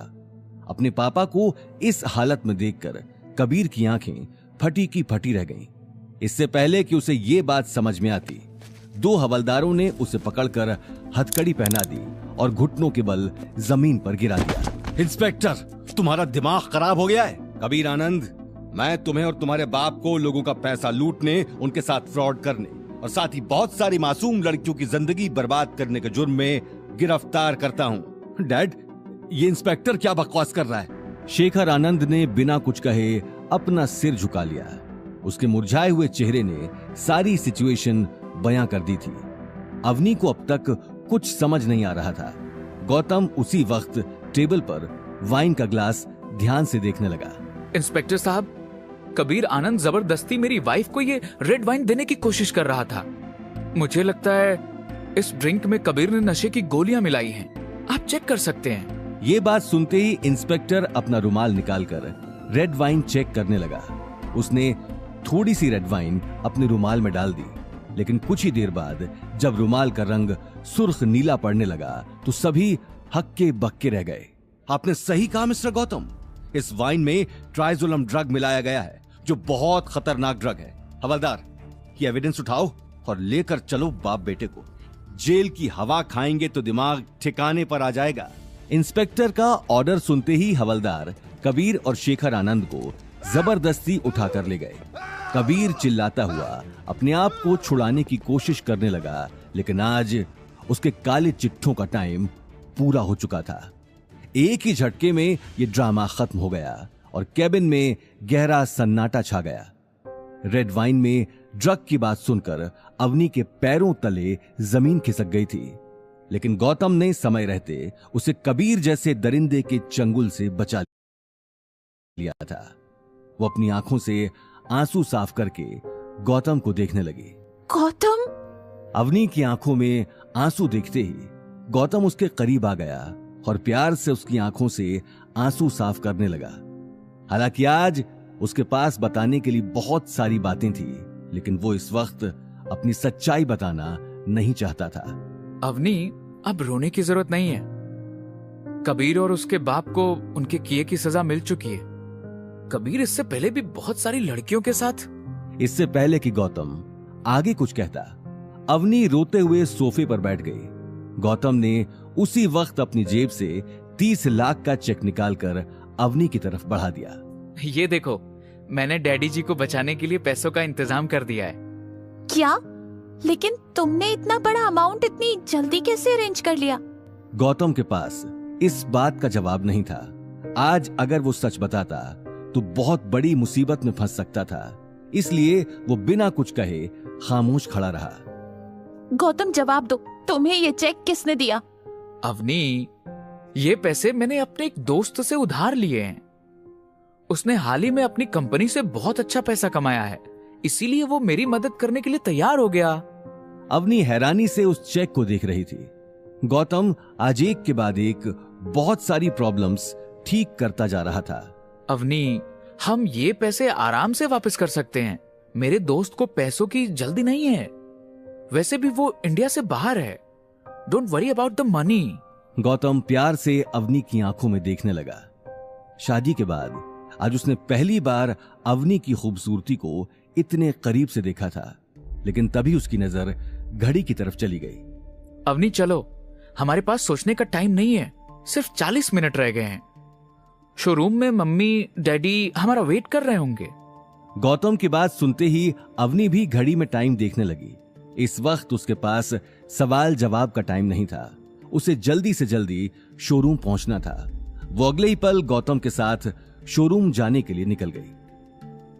अपने पापा को इस हालत में देखकर कबीर की आंखें फटी की फटी रह गईं। इससे पहले कि उसे ये बात समझ में आती, 2 हवलदारों ने उसे पकड़कर हथकड़ी पहना दी और घुटनों के बल जमीन पर गिरा दिया। इंस्पेक्टर, तुम्हारा दिमाग खराब हो गया है। कबीर आनंद, मैं तुम्हें और तुम्हारे बाप को लोगों का पैसा लूटने, उनके साथ फ्रॉड करने और साथ ही बहुत सारी मासूम लड़कियों की जिंदगी बर्बाद करने के जुर्म में गिरफ्तार करता हूँ। डैड, ये इंस्पेक्टर क्या बकवास कर रहा है? शेखर आनंद ने बिना कुछ कहे अपना सिर झुका लिया। उसके मुरझाए हुए चेहरे ने सारी सिचुएशन बयां कर दी थी। अवनी को अब तक कुछ समझ नहीं आ रहा था। गौतम उसी वक्त टेबल पर वाइन का ग्लास ध्यान से देखने लगा। इंस्पेक्टर साहब, कबीर आनंद जबरदस्ती मेरी वाइफ को ये रेड वाइन देने की कोशिश कर रहा था। मुझे लगता है इस ड्रिंक में कबीर ने नशे की गोलियां मिलाई हैं। आप चेक कर सकते हैं। ये बात सुनते ही इंस्पेक्टर अपना रुमाल निकालकर रेड वाइन चेक करने लगा। उसने थोड़ी सी रेड वाइन अपने रुमाल में डाल दी, लेकिन कुछ ही देर बाद जब रुमाल का रंग सुर्ख नीला पड़ने लगा तो सभी हक्के बक्के रह गए। आपने सही कहा मिस्टर गौतम, इस वाइन में ट्राइजोलम ड्रग मिलाया गया है, जो बहुत खतरनाक ड्रग है। हवलदार, ये एविडेंस उठाओ और लेकर चलो बाप बेटे को। जेल की हवा खाएंगे तो दिमाग ठिकाने पर आ जाएगा। इंस्पेक्टर का ऑर्डर सुनते ही हवलदार कबीर और शेखर आनंद को जबरदस्ती उठाकर ले गए। कबीर चिल्लाता हुआ अपने आप को छुड़ाने की कोशिश करने लगा, लेकिन आज उसके काले चिट्ठों का टाइम पूरा हो चुका था। एक ही झटके में ये ड्रामा खत्म हो गया और केबिन में गहरा सन्नाटा छा गया। रेड वाइन में ड्रग की बात सुनकर अवनी के पैरों तले जमीन खिसक गई थी, लेकिन गौतम ने समय रहते उसे कबीर जैसे दरिंदे के चंगुल से बचा लिया था। वो अपनी आंखों से आंसू साफ करके गौतम को देखने लगी। गौतम! अवनी की आंखों में आंसू देखते ही गौतम उसके करीब आ गया और प्यार से उसकी आंखों से आंसू साफ करने लगा। हालांकि आज उसके पास बताने के लिए बहुत सारी बातें थी, लेकिन वो इस वक्त अपनी सच्चाई बताना नहीं चाहता था। अवनी, अब रोने की जरूरत नहीं है। कबीर और उसके बाप को उनके किए की सजा मिल चुकी है। कबीर इससे पहले भी बहुत सारी लड़कियों के साथ। इससे पहले कि गौतम आगे कुछ कहता, अवनी रोते हुए सोफे पर बैठ गई। गौतम ने उसी वक्त अपनी जेब से 30 लाख का चेक निकालकर अवनी की तरफ बढ़ा दिया। ये देखो, मैंने डैडी जी को बचाने के लिए पैसों का इंतजाम कर दिया है। क्या? लेकिन तुमने इतना बड़ा अमाउंट इतनी जल्दी कैसे अरेंज कर लिया? गौतम के पास इस बात का जवाब नहीं था। आज अगर वो सच बताता तो बहुत बड़ी मुसीबत में फंस सकता था, इसलिए वो बिना कुछ कहे खामोश खड़ा रहा। गौतम, जवाब दो, तुम्हें ये चेक किसने दिया? अवनी, ये पैसे मैंने अपने एक दोस्त से उधार लिए हैं। उसने हाल ही में अपनी कंपनी से बहुत अच्छा पैसा कमाया है, इसीलिए वो मेरी मदद करने के लिए तैयार हो गया। अवनी हैरानी से उस चेक को देख रही थी। गौतम आज एक के बाद एक बहुत सारी प्रॉब्लम्स ठीक करता जा रहा था। अवनी, हम ये पैसे आराम से वापस कर सकते हैं। मेरे दोस्त को पैसों की जल्दी नहीं है, वैसे भी वो इंडिया से बाहर है। Don't worry about the money. Gautam प्यार से अवनी की आंखों में देखने लगा। शादी के बाद आज उसने पहली बार अवनी की खूबसूरती को इतने करीब से देखा था, लेकिन तभी उसकी नजर घड़ी की तरफ चली गई। अवनी चलो, हमारे पास सोचने का टाइम नहीं है, सिर्फ 40 मिनट रह गए हैं। शोरूम में मम्मी डैडी हमारा वेट कर रहे होंगे। गौतम की बात सुनते ही अवनी भी घड़ी में टाइम देखने लगी। इस वक्त उसके पास सवाल जवाब का टाइम नहीं था, उसे जल्दी से जल्दी शोरूम पहुंचना था। वो अगले ही पल गौतम के साथ शोरूम जाने के लिए निकल गई।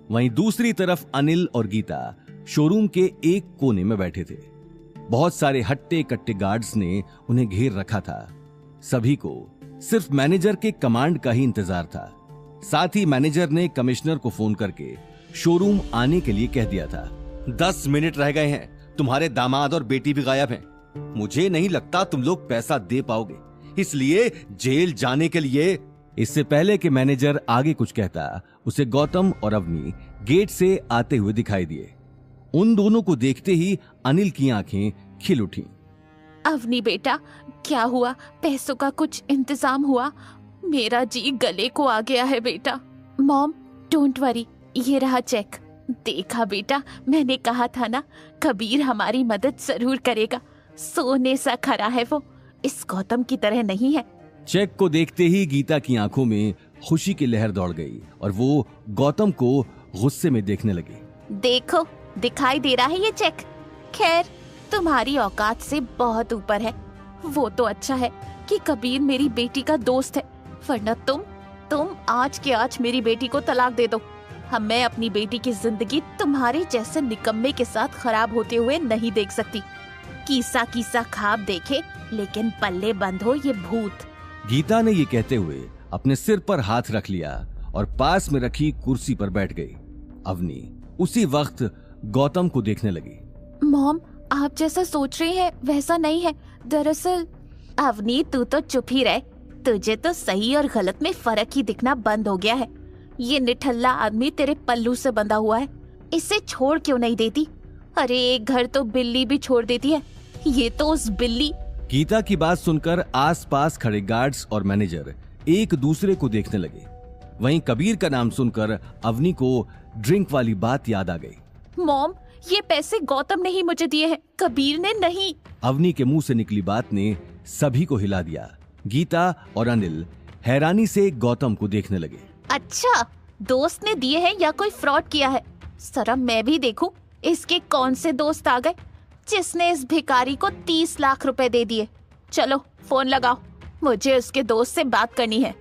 वहीं दूसरी तरफ अनिल और गीता शोरूम के एक कोने में बैठे थे। बहुत सारे हट्टे कट्टे गार्ड्स ने उन्हें घेर रखा था। सभी को सिर्फ मैनेजर के कमांड का ही इंतजार था। साथ ही मैनेजर ने कमिश्नर को फोन करके शोरूम आने के लिए कह दिया था। 10 मिनट रह गए हैं, तुम्हारे दामाद और बेटी भी गायब हैं। मुझे नहीं लगता तुम लोग पैसा दे पाओगे, इसलिए जेल जाने के लिए। इससे पहले कि मैनेजर आगे कुछ कहता, उसे गौतम और अवनी गेट से आते हुए दिखाई दिए। उन दोनों को देखते ही अनिल की आंखें खिल उठी। अवनी बेटा, क्या हुआ? पैसों का कुछ इंतजाम हुआ? मेरा जी गले को आ गया है बेटा। मॉम डोंट वरी, ये रहा चेक। देखा बेटा, मैंने कहा था ना, कबीर हमारी मदद जरूर करेगा। सोने सा खरा है वो, इस गौतम की तरह नहीं है। चेक को देखते ही गीता की आंखों में खुशी की लहर दौड़ गई और वो गौतम को गुस्से में देखने लगी। देखो, दिखाई दे रहा है ये चेक। खैर, तुम्हारी औकात से बहुत ऊपर है। वो तो अच्छा है कि कबीर मेरी बेटी का दोस्त है, वरना तुम आज के आज मेरी बेटी को तलाक दे दो। मैं अपनी बेटी की जिंदगी तुम्हारे जैसे निकम्मे के साथ खराब होते हुए नहीं देख सकती। कीसा कीसा ख्वाब देखे, लेकिन पल्ले बंद हो ये भूत। गीता ने ये कहते हुए अपने सिर पर हाथ रख लिया और पास में रखी कुर्सी पर बैठ गई। अवनी उसी वक्त गौतम को देखने लगी। मॉम, आप जैसा सोच रही हैं वैसा नहीं है। दरअसल अवनी, तू तो चुप ही रह। तुझे तो सही और गलत में फर्क ही दिखना बंद हो गया है। ये निठल्ला आदमी तेरे पल्लू से बंधा हुआ है, इसे छोड़ क्यों नहीं देती? अरे एक घर तो बिल्ली भी छोड़ देती है, ये तो उस बिल्ली। गीता की बात सुनकर आसपास खड़े गार्ड्स और मैनेजर एक दूसरे को देखने लगे। वहीं कबीर का नाम सुनकर अवनी को ड्रिंक वाली बात याद आ गई। मॉम, ये पैसे गौतम ने ही मुझे दिए हैं, कबीर ने नहीं। अवनी के मुंह से निकली बात ने सभी को हिला दिया। गीता और अनिल हैरानी से गौतम को देखने लगे। अच्छा, दोस्त ने दिए हैं या कोई फ्रॉड किया है? जरा मैं भी देखूं इसके कौन से दोस्त आ गए जिसने इस भिखारी को 30 लाख रुपए दे दिए। चलो फोन लगाओ, मुझे उसके दोस्त से बात करनी है।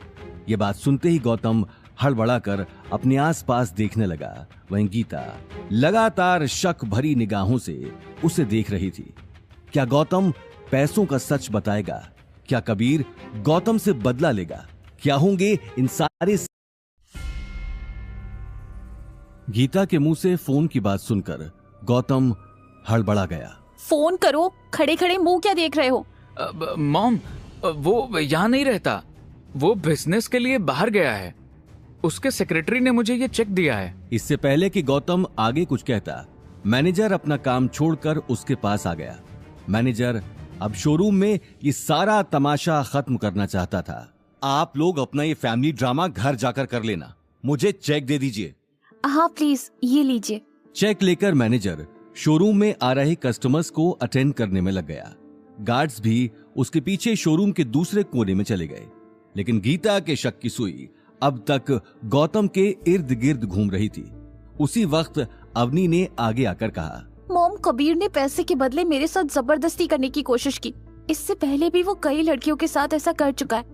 ये बात सुनते ही गौतम हड़बड़ाकर अपने आसपास देखने लगा। वहीं गीता लगातार शक भरी निगाहों से उसे देख रही थी। क्या गौतम पैसों का सच बताएगा? क्या कबीर गौतम से बदला लेगा? क्या होंगे इन सारे? गीता के मुंह से फोन की बात सुनकर गौतम हड़बड़ा गया। फोन करो, खड़े खड़े मुंह क्या देख रहे हो? मॉम, वो यहाँ नहीं रहता, वो बिजनेस के लिए बाहर गया है। उसके सेक्रेटरी ने मुझे ये चेक दिया है। इससे पहले कि गौतम आगे कुछ कहता, मैनेजर अपना काम छोड़कर उसके पास आ गया। मैनेजर अब शोरूम में ये सारा तमाशा खत्म करना चाहता था। आप लोग अपना ये फैमिली ड्रामा घर जाकर कर लेना, मुझे चेक दे दीजिए। हाँ प्लीज, ये लीजिए। चेक लेकर मैनेजर शोरूम में आ रहे कस्टमर्स को अटेंड करने में लग गया। गार्ड्स भी उसके पीछे शोरूम के दूसरे कोने में चले गए। लेकिन गीता के शक की सुई अब तक गौतम के इर्द गिर्द घूम रही थी। उसी वक्त अवनी ने आगे आकर कहा, मॉम, कबीर ने पैसे के बदले मेरे साथ जबरदस्ती करने की कोशिश की। इससे पहले भी वो कई लड़कियों के साथ ऐसा कर चुका है,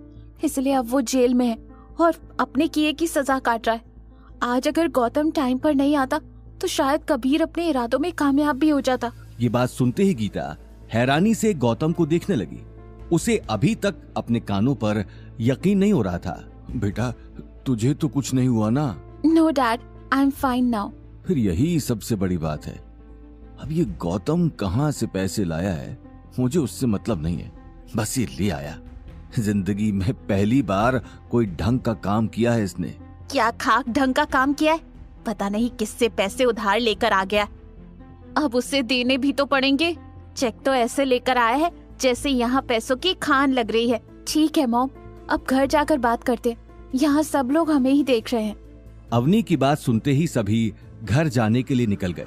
इसलिए अब वो जेल में है और अपने किए की सजा काट रहा है। आज अगर गौतम टाइम पर नहीं आता तो शायद कबीर अपने इरादों में कामयाब भी हो जाता। ये बात सुनते ही गीता हैरानी से गौतम को देखने लगी। उसे अभी तक अपने कानों पर यकीन नहीं हो रहा था। बेटा, तुझे तो कुछ नहीं हुआ ना? No dad, I am fine now. फिर यही सबसे बड़ी बात है। अब ये गौतम कहाँ से पैसे लाया है मुझे उससे मतलब नहीं है, बस ये ले आया। जिंदगी में पहली बार कोई ढंग का काम किया है इसने। क्या खाक ढंग का काम किया है? पता नहीं किससे पैसे उधार लेकर आ गया। अब उसे देने भी तो पड़ेंगे। चेक तो ऐसे लेकर आया है जैसे यहाँ पैसों की खान लग रही है। ठीक है मॉम, अब घर जाकर बात करते हैं। यहाँ सब लोग हमें ही देख रहे हैं। अवनी की बात सुनते ही सभी घर जाने के लिए निकल गए।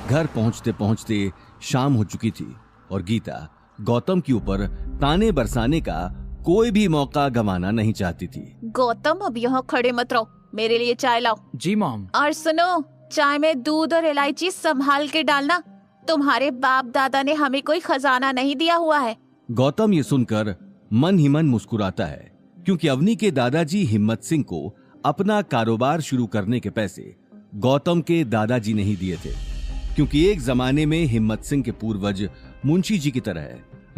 घर पहुंचते पहुंचते शाम हो चुकी थी और गीता गौतम के ऊपर ताने बरसाने का कोई भी मौका गंवाना नहीं चाहती थी। गौतम, अब यहाँ खड़े मत रहो, मेरे लिए चाय लाओ। जी मॉम। और सुनो, चाय में दूध और इलायची संभाल के डालना। तुम्हारे बाप दादा ने हमें कोई खजाना नहीं दिया हुआ है। गौतम ये सुनकर मन ही मन मुस्कुराता है, क्योंकि अवनी के दादाजी हिम्मत सिंह को अपना कारोबार शुरू करने के पैसे गौतम के दादाजी ने ही दिए थे। क्योंकि एक जमाने में हिम्मत सिंह के पूर्वज मुंशी जी की तरह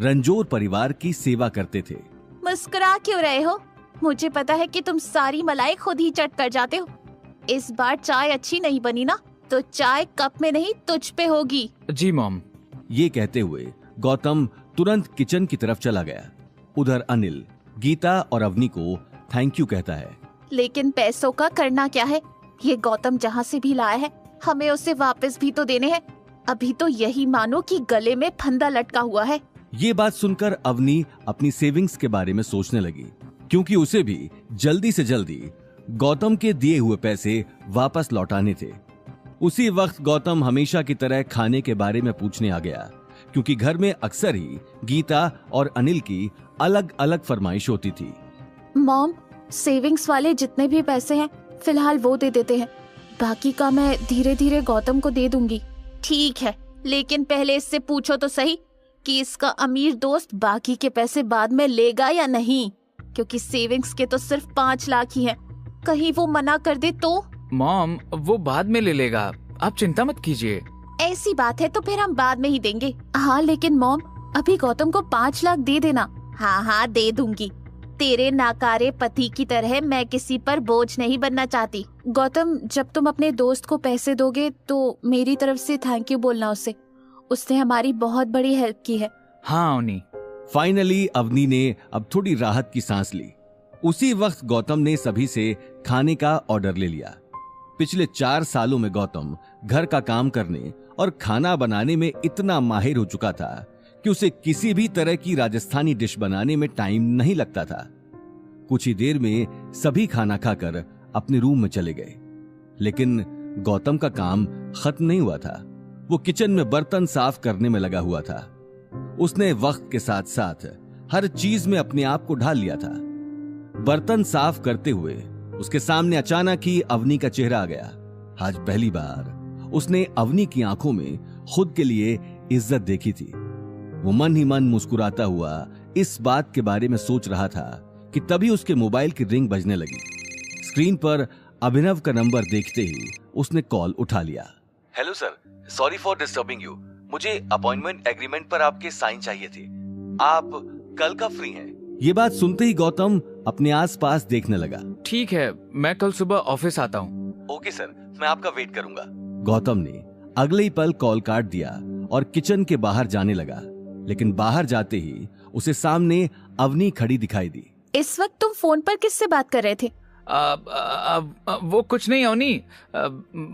रंजोर परिवार की सेवा करते थे। मुस्कुरा क्यों रहे हो? मुझे पता है कि तुम सारी मलाई खुद ही चट कर जाते हो। इस बार चाय अच्छी नहीं बनी ना, तो चाय कप में नहीं तुझ पे होगी। जी मॉम। ये कहते हुए गौतम तुरंत किचन की तरफ चला गया। उधर अनिल गीता और अवनी को थैंक यू कहता है। लेकिन पैसों का करना क्या है? ये गौतम जहाँ से भी लाया है, हमें उसे वापस भी तो देने हैं। अभी तो यही मानो कि गले में फंदा लटका हुआ है। ये बात सुनकर अवनी अपनी सेविंग्स के बारे में सोचने लगी, क्योंकि उसे भी जल्दी से जल्दी गौतम के दिए हुए पैसे वापस लौटाने थे। उसी वक्त गौतम हमेशा की तरह खाने के बारे में पूछने आ गया, क्योंकि घर में अक्सर ही गीता और अनिल की अलग अलग फरमाइश होती थी। मॉम, सेविंग्स वाले जितने भी पैसे हैं फिलहाल वो दे देते हैं, बाकी का मैं धीरे धीरे गौतम को दे दूंगी। ठीक है, लेकिन पहले इससे पूछो तो सही कि इसका अमीर दोस्त बाकी के पैसे बाद में लेगा या नहीं, क्योंकि सेविंग्स के तो सिर्फ 5 लाख ही हैं। कहीं वो मना कर दे तो? मॉम, वो बाद में ले लेगा, आप चिंता मत कीजिए। ऐसी बात है तो फिर हम बाद में ही देंगे। हाँ, लेकिन मॉम, अभी गौतम को 5 लाख दे देना। हाँ हाँ, दे दूंगी। तेरे नाकारे पति की तरह मैं किसी पर बोझ नहीं बनना चाहती। गौतम, जब तुम अपने दोस्त को पैसे दोगे तो मेरी तरफ से थैंक यू बोलना उसे। उसने हमारी बहुत बड़ी हेल्प की है। हाँ अवनी। फाइनली अवनी ने अब थोड़ी राहत की सांस ली। उसी वक्त गौतम ने सभी से खाने का ऑर्डर ले लिया। पिछले 4 सालों में गौतम घर का काम करने और खाना बनाने में इतना माहिर हो चुका था कि उसे किसी भी तरह की राजस्थानी डिश बनाने में टाइम नहीं लगता था। कुछ ही देर में सभी खाना खाकर अपने रूम में चले गए। लेकिन गौतम का काम खत्म नहीं हुआ था। वो किचन में बर्तन साफ करने में लगा हुआ था। उसने वक्त के साथ साथ हर चीज में अपने आप को ढाल लिया था। बर्तन साफ करते हुए उसके सामने अचानक ही अवनी का चेहरा आ गया। आज पहली बार उसने अवनी की आंखों में खुद के लिए इज्जत देखी थी। वो मन ही मन मुस्कुराता हुआ इस बात के बारे में सोच रहा था कि तभी उसके मोबाइल की रिंग बजने लगी। स्क्रीन पर अभिनव का नंबर देखते ही उसने कॉल उठा लिया। Hello sir, sorry for disturbing you. मुझे अपॉइंटमेंट एग्रीमेंट पर आपके साइन चाहिए थे। आप कल का फ्री हैं? ये बात सुनते ही गौतम अपने आसपास देखने लगा। ठीक है, मैं कल सुबह ऑफिस आता हूँ। ओके सर, मैं आपका वेट करूंगा। गौतम ने अगले ही पल कॉल काट दिया और किचन के बाहर जाने लगा। लेकिन बाहर जाते ही उसे सामने अवनी खड़ी दिखाई दी। इस वक्त तुम फोन पर किससे बात कर रहे थे? वो कुछ नहीं अवनी,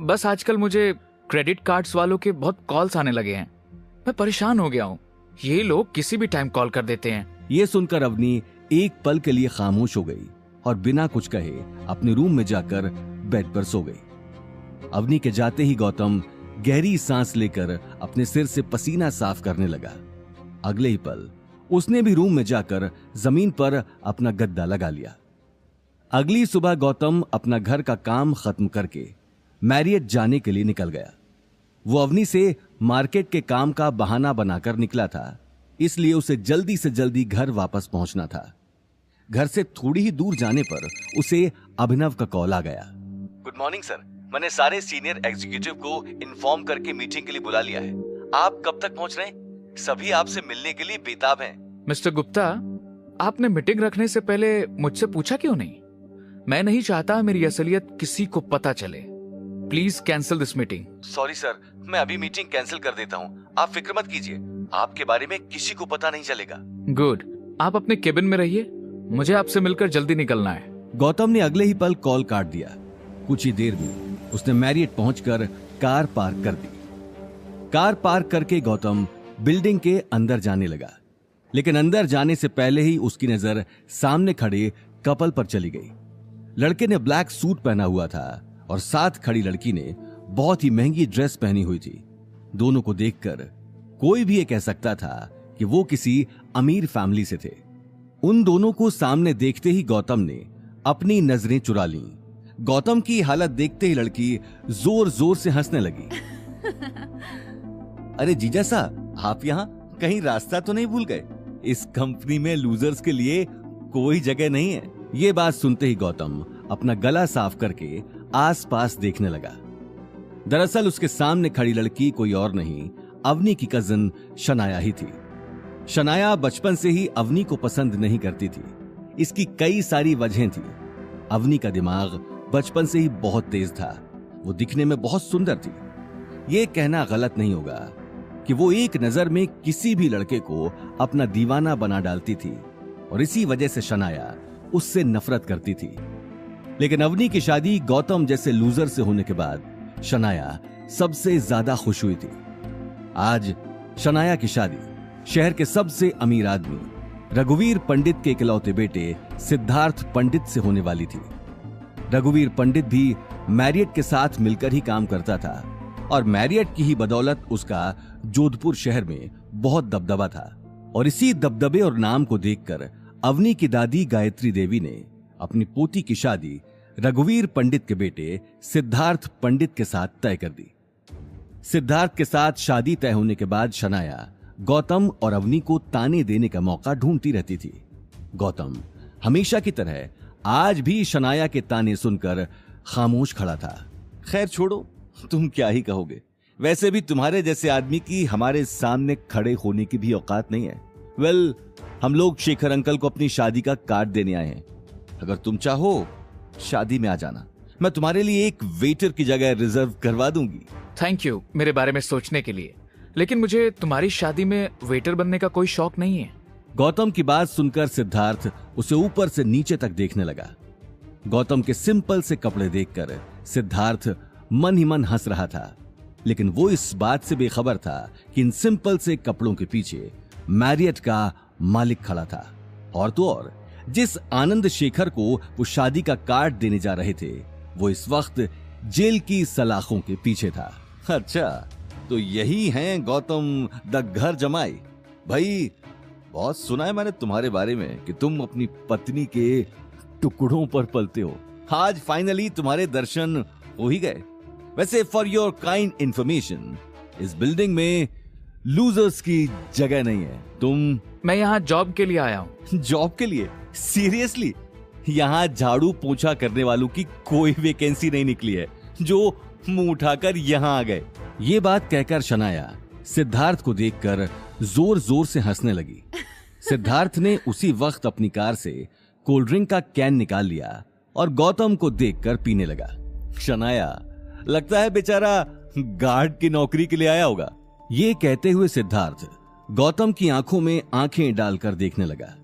बस आजकल मुझे क्रेडिट कार्ड्स वालों के बहुत कॉल्स आने लगे हैं। मैं परेशान हो गया हूँ। ये लोग किसी भी टाइम कॉल कर देते हैं। ये सुनकर अवनी एक पल के लिए खामोश हो गई और बिना कुछ कहे अपने रूम में जाकर बेड पर सो गई। अवनी के जाते ही गौतम गहरी सांस लेकर अपने सिर से पसीना साफ करने लगा। अगले ही पल उसने भी रूम में जाकर जमीन पर अपना गद्दा लगा लिया। अगली सुबह गौतम अपना घर का काम खत्म करके मैरियट जाने के लिए निकल गया। वो अवनी से मार्केट के काम का बहाना बनाकर निकला था, इसलिए उसे जल्दी से जल्दी घर वापस पहुंचना था। घर से थोड़ी ही दूर जाने पर उसे अभिनव का कॉल आ गया। गुड मॉर्निंग सर, मैंने सारे सीनियर एग्जीक्यूटिव को इन्फॉर्म करके मीटिंग के लिए बुला लिया है। आप कब तक पहुंच रहे हैं? सभी आपसे मिलने के लिए बेताब हैं। मिस्टर गुप्ता, आपने मीटिंग रखने से पहले मुझसे पूछा क्यों नहीं? मैं नहीं चाहता मेरी असलियत किसी को पता चले। Please cancel this meeting. Sorry sir, मैं अभी मीटिंग कैंसिल कर देता हूँ। आप फिक्र मत कीजिए, आपके बारे में किसी को पता नहीं चलेगा। गुड, आप अपने केबिन में रहिए मुझे आपसे मिलकर जल्दी निकलना है। गौतम ने अगले ही पल कॉल काट दिया। कुछ ही देर में उसने मैरियट पहुंचकर कार पार्क कर दी। कार पार्क करके गौतम बिल्डिंग के अंदर जाने लगा, लेकिन अंदर जाने से पहले ही उसकी नजर सामने खड़े कपल पर चली गई। लड़के ने ब्लैक सूट पहना हुआ था और साथ खड़ी लड़की ने बहुत ही महंगी ड्रेस पहनी हुई थी। दोनों को देखकर कोई भी ये कह सकता था कि वो किसी अमीर फैमिली से थे। उन दोनों को सामने देखते ही गौतम ने अपनी नजरें चुरा लीं। गौतम की हालत देखते ही लड़की जोर जोर से हंसने लगी। अरे जीजा साहब, आप यहाँ कहीं रास्ता तो नहीं भूल गए? इस कंपनी में लूजर्स के लिए कोई जगह नहीं है। ये बात सुनते ही गौतम अपना गला साफ करके आसपास देखने लगा। दरअसल उसके सामने खड़ी लड़की कोई और नहीं, अवनी की कजिन शनाया ही थी। शनाया बचपन से ही अवनी को पसंद नहीं करती थी। इसकी कई सारी वजहें थी। अवनी का दिमाग बचपन से ही बहुत तेज था। वो दिखने में बहुत सुंदर थी। ये कहना गलत नहीं होगा कि वो एक नजर में किसी भी लड़के को अपना दीवाना बना डालती थी और इसी वजह से शनाया उससे नफरत करती थी। लेकिन अवनी की शादी गौतम जैसे लूजर से होने के बाद शनाया सबसे ज्यादा खुश हुई थी। आज शनाया की शादी शहर के सबसे अमीर आदमी रघुवीर पंडित के इकलौते बेटे सिद्धार्थ पंडित से होने वाली थी। रघुवीर पंडित भी मैरियट के साथ मिलकर ही काम करता था और मैरियट की ही बदौलत उसका जोधपुर शहर में बहुत दबदबा था। और इसी दबदबे और नाम को देखकर अवनी की दादी गायत्री देवी ने अपनी पोती की शादी रघुवीर पंडित के बेटे सिद्धार्थ पंडित के साथ तय कर दी। सिद्धार्थ के साथ शादी तय होने के बाद शनाया गौतम और अवनी को ताने देने का मौका ढूंढती रहती थी। गौतम हमेशा की तरह आज भी शनाया के ताने सुनकर खामोश खड़ा था। खैर छोड़ो, तुम क्या ही कहोगे। वैसे भी तुम्हारे जैसे आदमी की हमारे सामने खड़े होने की भी औकात नहीं है। वेल, हम लोग शेखर अंकल को अपनी शादी का कार्ड देने आए हैं। अगर तुम चाहो शादी में आ जाना। मैं तुम्हारे लिए एक वेटर की जगह रिजर्व करवा दूंगी। थैंक यू मेरे बारे में सोचने के लिए, लेकिन मुझे तुम्हारी शादी में वेटर बनने का कोई शौक नहीं है। गौतम की बात सुनकर सिद्धार्थ उसे ऊपर से नीचे तक देखने लगा। गौतम के सिंपल से कपड़े देखकर सिद्धार्थ मन ही मन हंस रहा था, लेकिन वो इस बात से बेखबर था कि इन सिंपल से कपड़ों के पीछे मैरियट का मालिक खड़ा था। और तो और जिस आनंद शेखर को वो शादी का कार्ड देने जा रहे थे, वो इस वक्त जेल की सलाखों के पीछे था। अच्छा, तो यही हैं गौतम द घर जमाई। भाई, बहुत सुना है मैंने तुम्हारे बारे में कि तुम अपनी पत्नी के टुकड़ों पर पलते हो। आज फाइनली तुम्हारे दर्शन हो ही गए। वैसे फॉर योर काइंड इंफॉर्मेशन, इस बिल्डिंग में लूजर्स की जगह नहीं है। मैं यहाँ जॉब के लिए आया हूँ। जॉब के लिए? सीरियसली? यहाँ झाड़ू पोछा करने वालों की कोई वैकेंसी नहीं निकली है जो मुंह उठाकर यहाँ आ गए। ये बात कहकर शनाया सिद्धार्थ को देखकर जोर जोर से हंसने लगी। सिद्धार्थ ने उसी वक्त अपनी कार से कोल्ड ड्रिंक का कैन निकाल लिया और गौतम को देखकर पीने लगा। शनाया, लगता है बेचारा गार्ड की नौकरी के लिए आया होगा। ये कहते हुए सिद्धार्थ गौतम की आंखों में आंखें डालकर देखने लगा।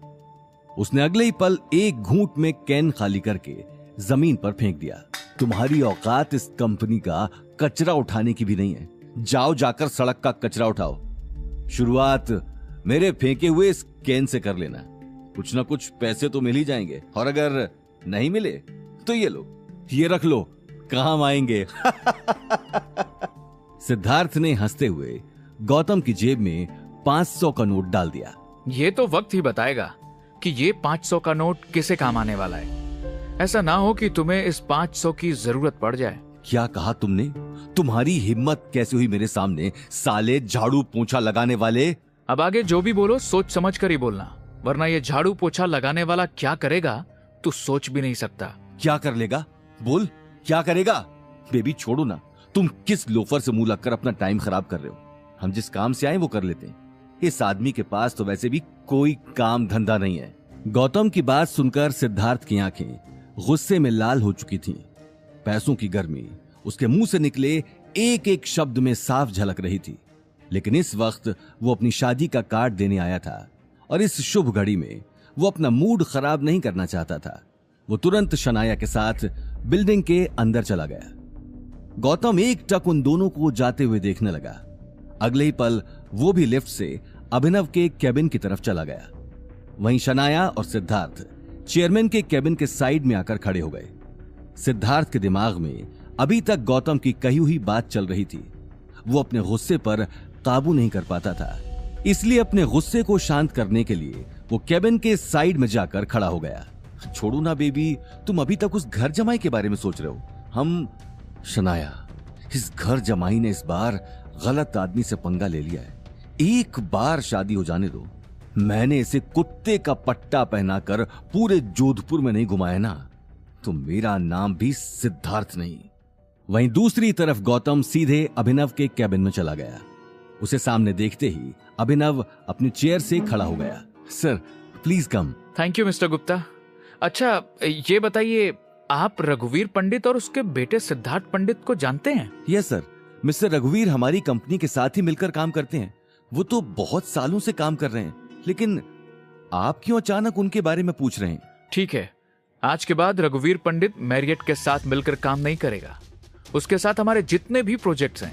उसने अगले ही पल एक घूंट में कैन खाली करके जमीन पर फेंक दिया। तुम्हारी औकात इस कंपनी का कचरा उठाने की भी नहीं है। जाओ जाकर सड़क का कचरा उठाओ। शुरुआत मेरे फेंके हुए इस कैन से कर लेना। कुछ ना कुछ पैसे तो मिल ही जाएंगे, और अगर नहीं मिले तो ये लो, ये रख लो, काम आएंगे। सिद्धार्थ ने हंसते हुए गौतम की जेब में 500 का नोट डाल दिया। ये तो वक्त ही बताएगा कि ये 500 का नोट किसे काम आने वाला है। ऐसा ना हो कि तुम्हें इस 500 की जरूरत पड़ जाए। क्या कहा तुमने? तुम्हारी हिम्मत कैसे हुई मेरे सामने, साले झाड़ू पोछा लगाने वाले? अब आगे जो भी बोलो सोच समझ कर ही बोलना, वरना ये झाड़ू पोछा लगाने वाला क्या करेगा तू सोच भी नहीं सकता। क्या कर लेगा? बोल, क्या करेगा? बेबी छोड़ो ना, तुम किस लोफर से मुंह लगकर अपना टाइम खराब कर रहे हो? हम जिस काम से आए वो कर लेते हैं। इस आदमी के पास तो वैसे भी कोई काम धंधा नहीं है। गौतम की बात सुनकर सिद्धार्थ की आंखें गुस्से में लाल हो चुकी थीं। पैसों की गर्मी उसके मुंह से निकले एक एक शब्द में साफ झलक रही थी। लेकिन इस वक्त वो अपनी शादी का कार्ड देने आया था और इस शुभ घड़ी में वो अपना मूड खराब नहीं करना चाहता था। वो तुरंत शनाया के साथ बिल्डिंग के अंदर चला गया। गौतम एक टक उन दोनों को जाते हुए देखने लगा। अगले ही पल वो भी लिफ्ट से अभिनव के केबिन की तरफ चला गया। वहीं शनाया और सिद्धार्थ चेयरमैन के केबिन के साइड में आकर खड़े हो गए। सिद्धार्थ के दिमाग में अभी तक गौतम की कही हुई बात चल रही थी। वो अपने गुस्से पर काबू नहीं कर पाता था, इसलिए अपने गुस्से को शांत करने के लिए वो केबिन के साइड में जाकर खड़ा हो गया। छोड़ो ना बेबी, तुम अभी तक उस घर जमाई के बारे में सोच रहे हो। शनाया, इस घर जमाई ने इस बार गलत आदमी से पंगा ले लिया है। एक बार शादी हो जाने दो। मैंने इसे कुत्ते का पट्टा पहनाकर पूरे जोधपुर में नहीं घुमाया ना, तो मेरा नाम भी सिद्धार्थ नहीं। वहीं दूसरी तरफ गौतम सीधे अभिनव के केबिन में चला गया। उसे सामने देखते ही अभिनव अपनी चेयर से खड़ा हो गया। Sir please come. Thank you mister Gupta. अच्छा ये बताइए, आप रघुवीर पंडित और उसके बेटे सिद्धार्थ पंडित को जानते हैं? यस सर, मिस्टर रघुवीर हमारी कंपनी के साथ ही मिलकर काम करते हैं। वो तो बहुत सालों से काम कर रहे हैं, लेकिन आप क्यों अचानक उनके बारे में पूछ रहे हैं? ठीक है, आज के बाद रघुवीर पंडित मैरियट के साथ मिलकर काम नहीं करेगा। उसके साथ हमारे जितने भी प्रोजेक्ट्स हैं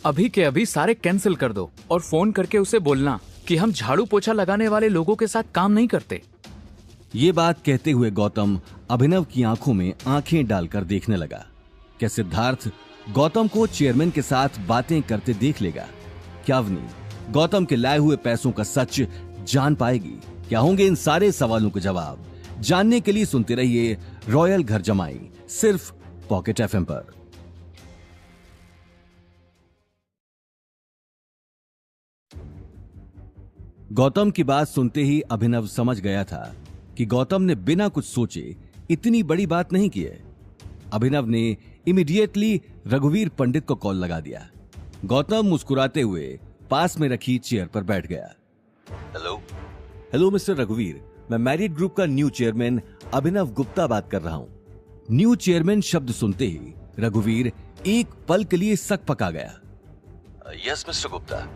अभी के अभी सारे कैंसिल कर दो और फोन करके उसे बोलना कि हम झाड़ू पोछा लगाने वाले लोगों के साथ काम नहीं करते। ये बात कहते हुए गौतम अभिनव की आंखों में आंखें डालकर देखने लगा। क्या सिद्धार्थ गौतम को चेयरमैन के साथ बातें करते देख लेगा? क्या अवनी गौतम के लाए हुए पैसों का सच जान पाएगी? क्या होंगे इन सारे सवालों के जवाब? जानने के लिए सुनते रहिए रॉयल घर जमाई, सिर्फ पॉकेट एफएम पर। गौतम की बात सुनते ही अभिनव समझ गया था कि गौतम ने बिना कुछ सोचे इतनी बड़ी बात नहीं की है। अभिनव ने इमीडिएटली रघुवीर पंडित को कॉल लगा दिया। गौतम मुस्कुराते हुए पास में रखी चेयर पर बैठ गया। हेलो मिस्टर रघुवीर, मैं मैरिट ग्रुप का न्यू चेयरमैन अभिनव गुप्ता बात कर रहा हूं। न्यू चेयरमैन शब्द सुनते ही रघुवीर एक पल के लिए सक पका गया। Yes mister Gupta.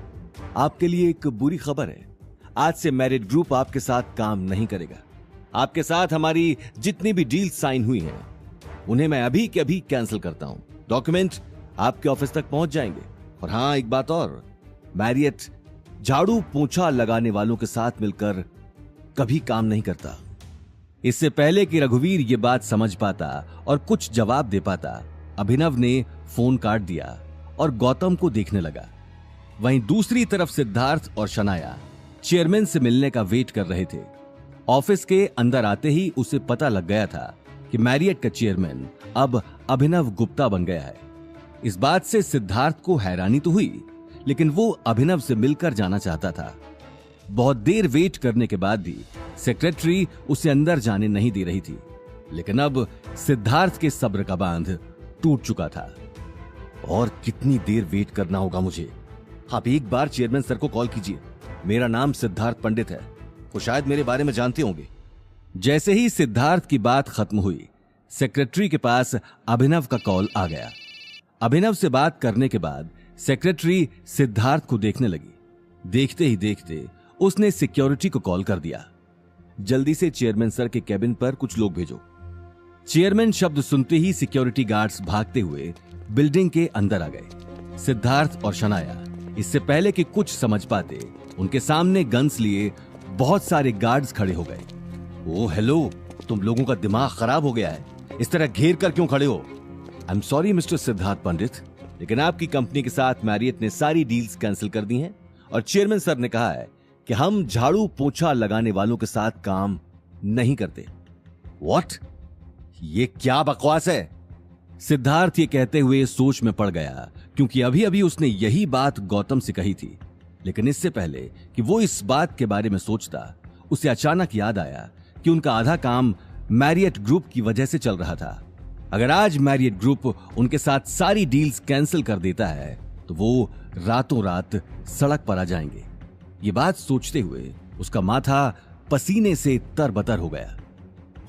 आपके लिए एक बुरी खबर है। आज से मैरिट ग्रुप आपके साथ काम नहीं करेगा। आपके साथ हमारी जितनी भी डील साइन हुई हैं, उन्हें मैं अभी के अभी कैंसिल करता हूं। डॉक्यूमेंट आपके ऑफिस तक पहुंच जाएंगे। और हां, एक बात और, मैरियट झाड़ू पोछा लगाने वालों के साथ मिलकर कभी काम नहीं करता। इससे पहले कि रघुवीर ये बात समझ पाता और कुछ जवाब दे पाता, अभिनव ने फोन काट दिया और गौतम को देखने लगा। वहीं दूसरी तरफ सिद्धार्थ और शनाया चेयरमैन से मिलने का वेट कर रहे थे। ऑफिस के अंदर आते ही उसे पता लग गया था कि मैरियट का चेयरमैन अब अभिनव गुप्ता बन गया है। इस बात से सिद्धार्थ को हैरानी तो हुई, लेकिन वो अभिनव से मिलकर जाना चाहता था। बहुत देर वेट करने के बाद भी सेक्रेटरी उसे अंदर जाने नहीं दे रही थी, लेकिन अब सिद्धार्थ के सब्र का बांध टूट चुका था। और कितनी देर वेट करना होगा मुझे? आप एक बार चेयरमैन सर को कॉल कीजिए। मेरा नाम सिद्धार्थ पंडित है, वो शायद मेरे बारे में जानते होंगे। जैसे ही सिद्धार्थ की बात खत्म हुई, सेक्रेटरी के पास अभिनव का कॉल आ गया। अभिनव से बात करने के बाद सेक्रेटरी सिद्धार्थ को देखने लगी। देखते ही देखते उसने सिक्योरिटी को कॉल कर दिया। जल्दी से चेयरमैन सर के केबिन पर कुछ लोग भेजो। चेयरमैन शब्द सुनते ही सिक्योरिटी गार्ड्स भागते हुए बिल्डिंग के अंदर आ गए। सिद्धार्थ और शनाया इससे पहले कि कुछ समझ पाते, उनके सामने गन्स लिए बहुत सारे गार्ड्स खड़े हो गए। ओ हेलो, तुम लोगों का दिमाग खराब हो गया है, इस तरह घेर कर क्यों खड़े हो? I am sorry mister Siddharth Pandit, लेकिन आपकी कंपनी के साथ मैरियट ने सारी डील्स कैंसिल कर दी हैं और चेयरमैन सर ने कहा है कि हम झाड़ू पोछा लगाने वालों के साथ काम नहीं करते। व्हाट? ये क्या बकवास है? सिद्धार्थ ये कहते हुए सोच में पड़ गया, क्योंकि अभी अभी उसने यही बात गौतम से कही थी। लेकिन इससे पहले कि वो इस बात के बारे में सोचता, उसे अचानक याद आया कि उनका आधा काम मैरियट ग्रुप की वजह से चल रहा था। अगर आज मैरियट ग्रुप उनके साथ सारी डील्स कैंसिल कर देता है तो वो रातों रात सड़क पर आ जाएंगे। ये बात सोचते हुए उसका माथा पसीने से तरबतर हो गया।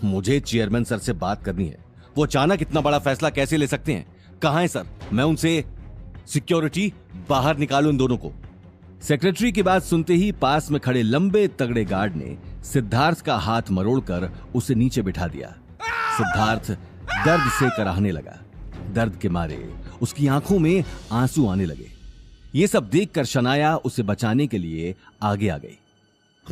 मुझे चेयरमैन सर से बात करनी है। वो अचानक इतना बड़ा फैसला कैसे ले सकते हैं? कहां है सर? मैं उनसे सिक्योरिटी बाहर निकालो इन दोनों को। सेक्रेटरी की बात सुनते ही पास में खड़े लंबे तगड़े गार्ड ने सिद्धार्थ का हाथ मरोड़कर उसे नीचे बिठा दिया। सिद्धार्थ दर्द से कराहने लगा। दर्द के मारे उसकी आंखों में आंसू आने लगे। ये सब देखकर शनाया उसे बचाने के लिए आगे आ गई।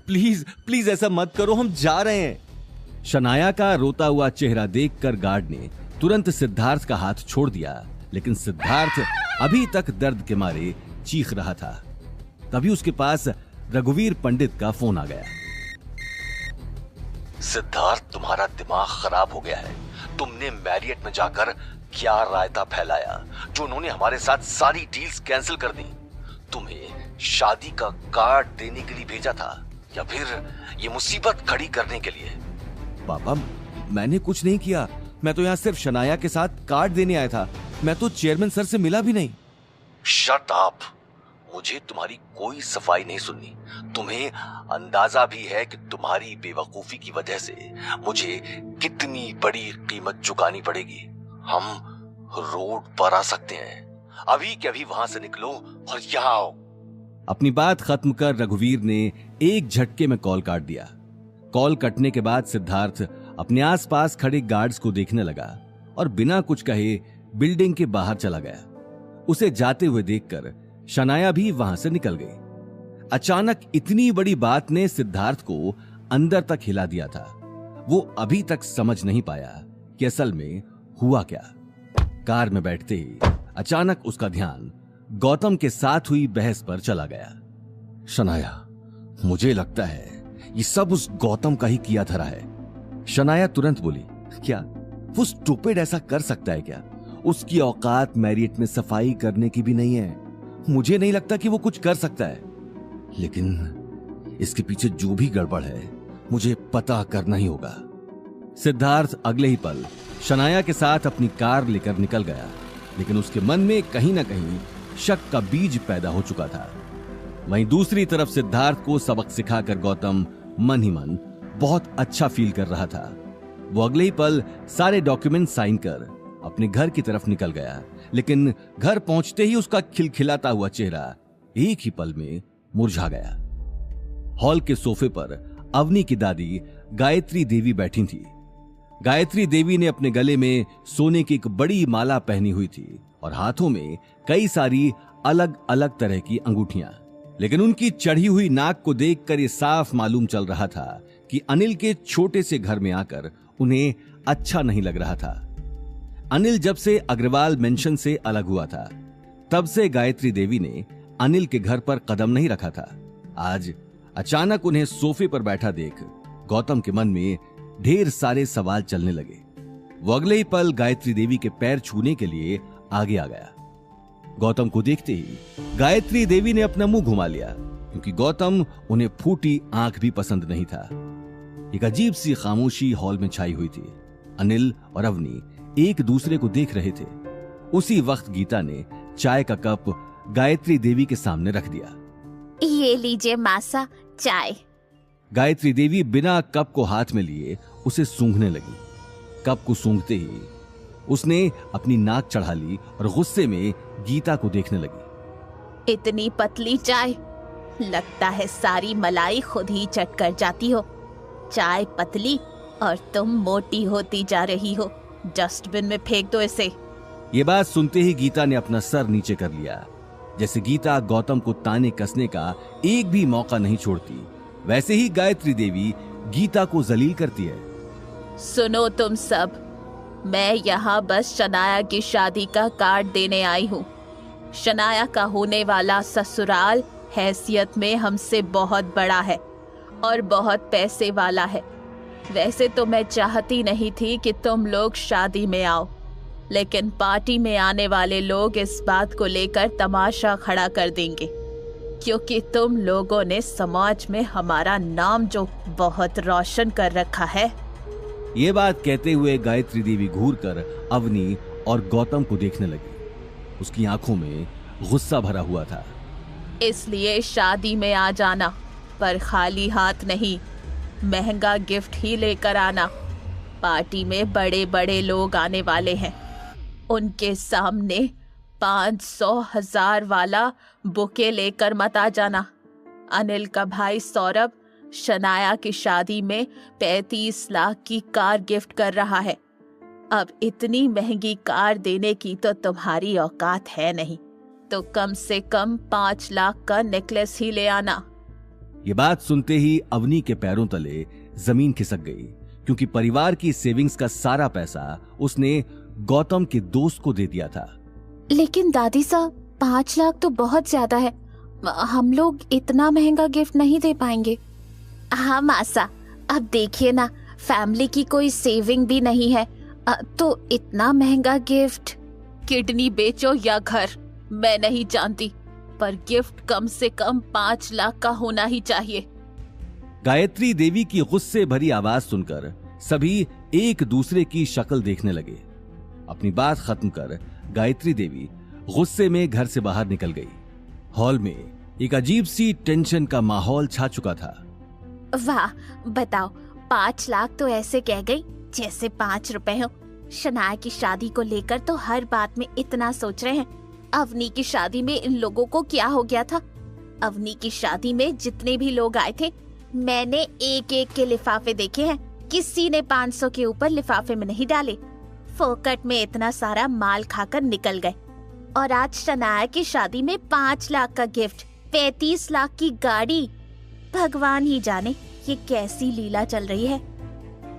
प्लीज प्लीज ऐसा मत करो, हम जा रहे हैं। शनाया का रोता हुआ चेहरा देखकर गार्ड ने तुरंत सिद्धार्थ का हाथ छोड़ दिया, लेकिन सिद्धार्थ अभी तक दर्द के मारे चीख रहा था। तभी उसके पास रघुवीर पंडित का फोन आ गया। सिद्धार्थ, तुम्हारा दिमाग खराब हो गया है। तुमने मैरियट में जाकर क्या रायता फैलाया जो उन्होंने हमारे साथ सारी डील्स कैंसिल कर दी। तुम्हें शादी का कार्ड देने के लिए भेजा था या फिर ये मुसीबत खड़ी करने के लिए? पापा, मैंने कुछ नहीं किया। मैं तो यहाँ सिर्फ शनाया के साथ कार्ड देने आया था। मैं तो चेयरमैन सर से मिला भी नहीं। Shut up. मुझे तुम्हारी कोई सफाई नहीं सुननी। तुम्हें अंदाजा भी है कि तुम्हारी बेवकूफी की वजह से मुझे कितनी बड़ी कीमत चुकानी पड़ेगी। हम रोड पर आ सकते हैं। अभी के अभी वहां से निकलो और यहाँ आओ। अपनी बात खत्म कर रघुवीर ने एक झटके में कॉल काट दिया। कॉल कटने के बाद सिद्धार्थ अपने आसपास खड़े गार्ड्स को देखने लगा और बिना कुछ कहे बिल्डिंग के बाहर चला गया। उसे जाते हुए देखकर शनाया भी वहां से निकल गई। अचानक इतनी बड़ी बात ने सिद्धार्थ को अंदर तक हिला दिया था। वो अभी तक समझ नहीं पाया कि असल में हुआ क्या। कार में बैठते ही अचानक उसका ध्यान गौतम के साथ हुई बहस पर चला गया। शनाया, मुझे लगता है ये सब उस गौतम का ही किया धरा है। शनाया तुरंत बोली, क्या वो स्टूपिड ऐसा कर सकता है क्या? उसकी औकात मैरियट में सफाई करने की भी नहीं है। मुझे नहीं लगता कि वो कुछ कर सकता है। लेकिन इसके पीछे जो भी गड़बड़ है मुझे पता करना ही होगा। सिद्धार्थ अगले ही पल शनाया के साथ अपनी कार लेकर निकल गया, लेकिन उसके मन में कहीं ना कहीं शक का बीज पैदा हो चुका था। वहीं दूसरी तरफ सिद्धार्थ को सबक सिखाकर गौतम मन ही मन बहुत अच्छा फील कर रहा था। वो अगले ही पल सारे डॉक्यूमेंट साइन कर अपने घर की तरफ निकल गया, लेकिन घर पहुंचते ही उसका खिलखिलाता हुआ चेहरा एक ही पल में मुरझा गया। हॉल के सोफे पर अवनी की दादी गायत्री देवी बैठी थी। गायत्री देवी ने अपने गले में सोने की एक बड़ी माला पहनी हुई थी और हाथों में कई सारी अलग अलग तरह की अंगूठियां। लेकिन उनकी चढ़ी हुई नाक को देखकर यह साफ मालूम चल रहा था कि अनिल के छोटे से घर में आकर उन्हें अच्छा नहीं लग रहा था। अनिल जब से अग्रवाल मेंशन से अलग हुआ था, तब से गायत्री देवी ने अनिल के घर पर कदम नहीं रखा था। आज अचानक उन्हें सोफे पर बैठा देख गौतम के मन में ढेर सारे सवाल चलने लगे। वो अगले ही पल गायत्री देवी के पैर छूने के लिए आगे आ गया। गौतम को देखते ही गायत्री देवी ने अपना मुंह घुमा लिया, क्योंकि गौतम उन्हें फूटी आंख भी पसंद नहीं था। एक अजीब सी खामोशी हॉल में छाई हुई थी। अनिल और अवनी एक दूसरे को देख रहे थे। उसी वक्त गीता ने चाय का कप गायत्री देवी के सामने रख दिया। ये लीजिए मासा चाय। गायत्री देवी बिना कप को हाथ में लिए उसे सूंघने लगी। कप को सूंघते ही उसने अपनी नाक चढ़ा ली और गुस्से में गीता को देखने लगी। इतनी पतली चाय, लगता है सारी मलाई खुद ही चट कर जाती हो। चाय पतली और तुम मोटी होती जा रही हो। डस्टबिन में फेंक दो इसे। ये बात सुनते ही गीता ने अपना सर नीचे कर लिया। जैसे गीता गौतम को ताने कसने का एक भी मौका नहीं छोड़ती, वैसे ही गायत्री देवी गीता को जलील करती है। सुनो तुम सब, मैं यहाँ बस शनाया की शादी का कार्ड देने आई हूँ। शनाया का होने वाला ससुराल हैसियत में हमसे बहुत बड़ा है और बहुत पैसे वाला है। वैसे तो मैं चाहती नहीं थी कि तुम लोग शादी में आओ, लेकिन पार्टी में आने वाले लोग इस बात को लेकर तमाशा खड़ा कर देंगे, क्योंकि तुम लोगों ने समाज में हमारा नाम जो बहुत रोशन कर रखा है। ये बात कहते हुए गायत्री देवी घूरकर अवनी और गौतम को देखने लगी। उसकी आंखों में गुस्सा भरा हुआ था। इसलिए शादी में आ जाना, पर खाली हाथ नहीं, महंगा गिफ्ट ही लेकर आना। पार्टी में बड़े बड़े लोग आने वाले हैं, उनके सामने 500,000 वाला बुके लेकर मत आ जाना। अनिल का भाई सौरभ शनाया की शादी में 35 लाख की कार गिफ्ट कर रहा है। अब इतनी महंगी कार देने की तो तुम्हारी औकात है नहीं, तो कम से कम 5 लाख का नेकलेस ही ले आना। ये बात सुनते ही अवनी के पैरों तले जमीन खिसक गई, क्योंकि परिवार की सेविंग्स का सारा पैसा उसने गौतम के दोस्त को दे दिया था। लेकिन दादी साहब, 5 लाख तो बहुत ज्यादा है, हम लोग इतना महंगा गिफ्ट नहीं दे पाएंगे। हाँ मासा, अब देखिए ना, फैमिली की कोई सेविंग भी नहीं है, तो इतना महंगा गिफ्ट। किडनी बेचो या घर, मैं नहीं जानती, पर गिफ्ट कम से कम 5 लाख का होना ही चाहिए। गायत्री देवी की गुस्से भरी आवाज सुनकर सभी एक दूसरे की शक्ल देखने लगे। अपनी बात खत्म कर गायत्री देवी गुस्से में घर से बाहर निकल गई। हॉल में एक अजीब सी टेंशन का माहौल छा चुका था। वाह, बताओ, 5 लाख तो ऐसे कह गई जैसे 5 रुपए हो। शनाया की शादी को लेकर तो हर बात में इतना सोच रहे हैं। अवनी की शादी में इन लोगों को क्या हो गया था? अवनी की शादी में जितने भी लोग आए थे, मैंने एक एक के लिफाफे देखे हैं, किसी ने 500 के ऊपर लिफाफे में नहीं डाले। फोकट में इतना सारा माल खाकर निकल गए, और आज शनाया की शादी में 5 लाख का गिफ्ट, 35 लाख की गाड़ी। भगवान ही जाने ये कैसी लीला चल रही है।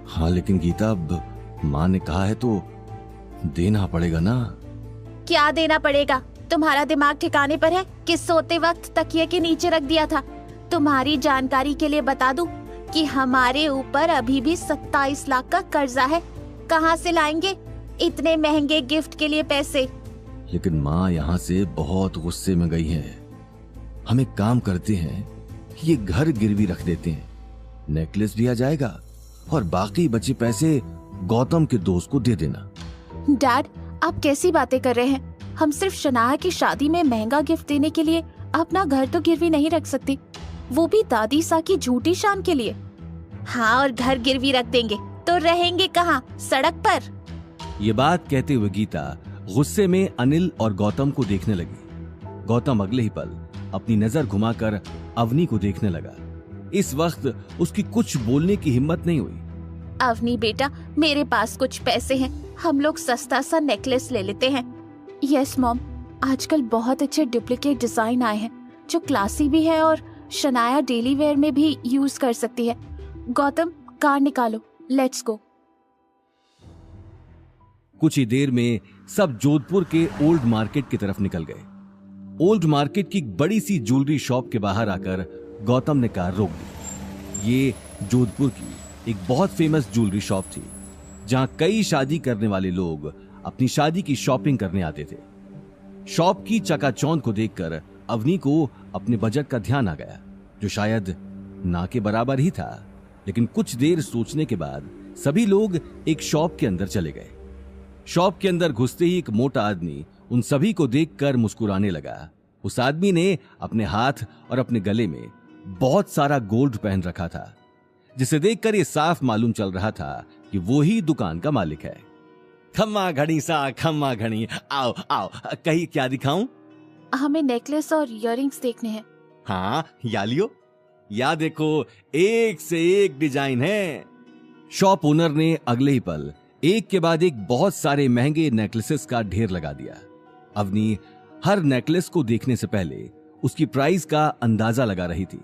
हाँ, लेकिन गीता, अब माँ ने कहा है तो देना पड़ेगा ना। क्या देना पड़ेगा? तुम्हारा दिमाग ठिकाने पर है कि सोते वक्त तकिए के नीचे रख दिया था? तुम्हारी जानकारी के लिए बता दूं कि हमारे ऊपर अभी भी 27 लाख का कर्जा है। कहाँ से लाएंगे इतने महंगे गिफ्ट के लिए पैसे? लेकिन माँ यहाँ से बहुत गुस्से में गई है। हम एक काम करते हैं, ये घर गिरवी रख देते हैं, नेकलेस भी आ जाएगा और बाकी बचे पैसे गौतम के दोस्त को दे देना। डैड, आप कैसी बातें कर रहे हैं? हम सिर्फ शनाया की शादी में महंगा गिफ्ट देने के लिए अपना घर तो गिरवी नहीं रख सकते, वो भी दादी सा की झूठी शान के लिए। हाँ, और घर गिरवी रख देंगे तो रहेंगे कहाँ? सड़क पर। ये बात कहते हुए गीता गुस्से में अनिल और गौतम को देखने लगी। गौतम अगले ही पल अपनी नजर घुमाकर अवनी को देखने लगा। इस वक्त उसकी कुछ बोलने की हिम्मत नहीं हुई। अवनी बेटा, मेरे पास कुछ पैसे हैं, हम लोग सस्ता सा नेकलेस ले लेते हैं। यस मॉम, आजकल बहुत अच्छे डुप्लीकेट डिजाइन आए हैं जो क्लासी भी है और शनाया डेली वेयर में भी यूज कर सकती है। गौतम, कार निकालो, लेट्स गो। कुछ ही देर में सब जोधपुर के ओल्ड मार्केट की तरफ निकल गए। ओल्ड मार्केट की बड़ी सी ज्वेलरी शॉप के बाहर आकर गौतम ने कार रोक दी। ये जोधपुर की एक बहुत फेमस ज्वेलरी शॉप थी, जहां कई शादी करने वाले लोग अपनी शादी की शॉपिंग करने आते थे। शॉप की चकाचौंध को देखकर अवनी को अपने बजट का ध्यान आ गया, जो शायद ना के बराबर ही था। लेकिन कुछ देर सोचने के बाद सभी लोग एक शॉप के अंदर चले गए। शॉप के अंदर घुसते ही एक मोटा आदमी उन सभी को देखकर मुस्कुराने लगा। उस आदमी ने अपने हाथ और अपने गले में बहुत सारा गोल्ड पहन रखा था, जिसे देखकर ये साफ मालूम चल रहा था कि वो ही दुकान का मालिक है। खम्मा घड़ी सा खम्मा घड़ी, आओ आओ, कहीं क्या दिखाऊं? हमें नेकलेस और इयररिंग्स देखने हैं। हाँ, या लियो, या देखो, एक से एक डिजाइन है। शॉप ओनर ने अगले ही पल एक के बाद एक बहुत सारे महंगे नेकलेसेस का ढेर लगा दिया। अवनी हर नेकलेस को देखने से पहले उसकी प्राइस का अंदाजा लगा रही थी।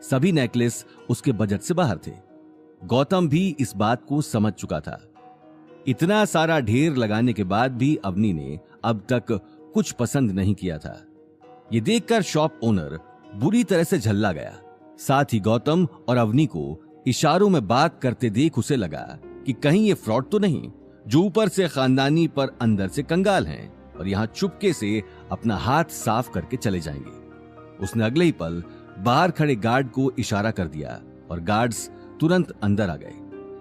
सभी नेकलेस उसके बजट से बाहर थे। गौतम भी इस बात को समझ चुका था। इतना सारा ढेर लगाने के बाद भी अवनी ने अब तक कुछ पसंद नहीं किया था। ये देखकर शॉप ओनर बुरी तरह से झल्ला गया। साथ ही गौतम और अवनी को इशारों में बात करते देख उसे लगा कि कहीं ये फ्रॉड तो नहीं, जो ऊपर से खानदानी पर अंदर से कंगाल हैं और यहाँ चुपके से अपना हाथ साफ करके चले जाएंगे। उसने अगले ही पल बाहर खड़े गार्ड को इशारा कर दिया और गार्ड्स तुरंत अंदर आ गए।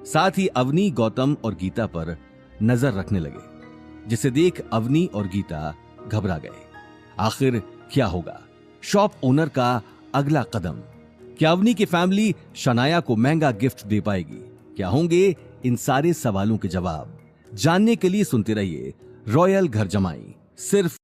साथ ही अवनी, गौतम और गीता पर नजर रखने लगे, जिसे देख अवनी और गीता घबरा गए। आखिर क्या होगा? शॉप ओनर का अगला कदम? क्या अवनी की फैमिली शनाया को महंगा गिफ्ट दे पाएगी? क्या होंगे इन सारे सवालों के जवाब? जानने के लिए सुनते रहिए रॉयल घर जमाई, सिर्फ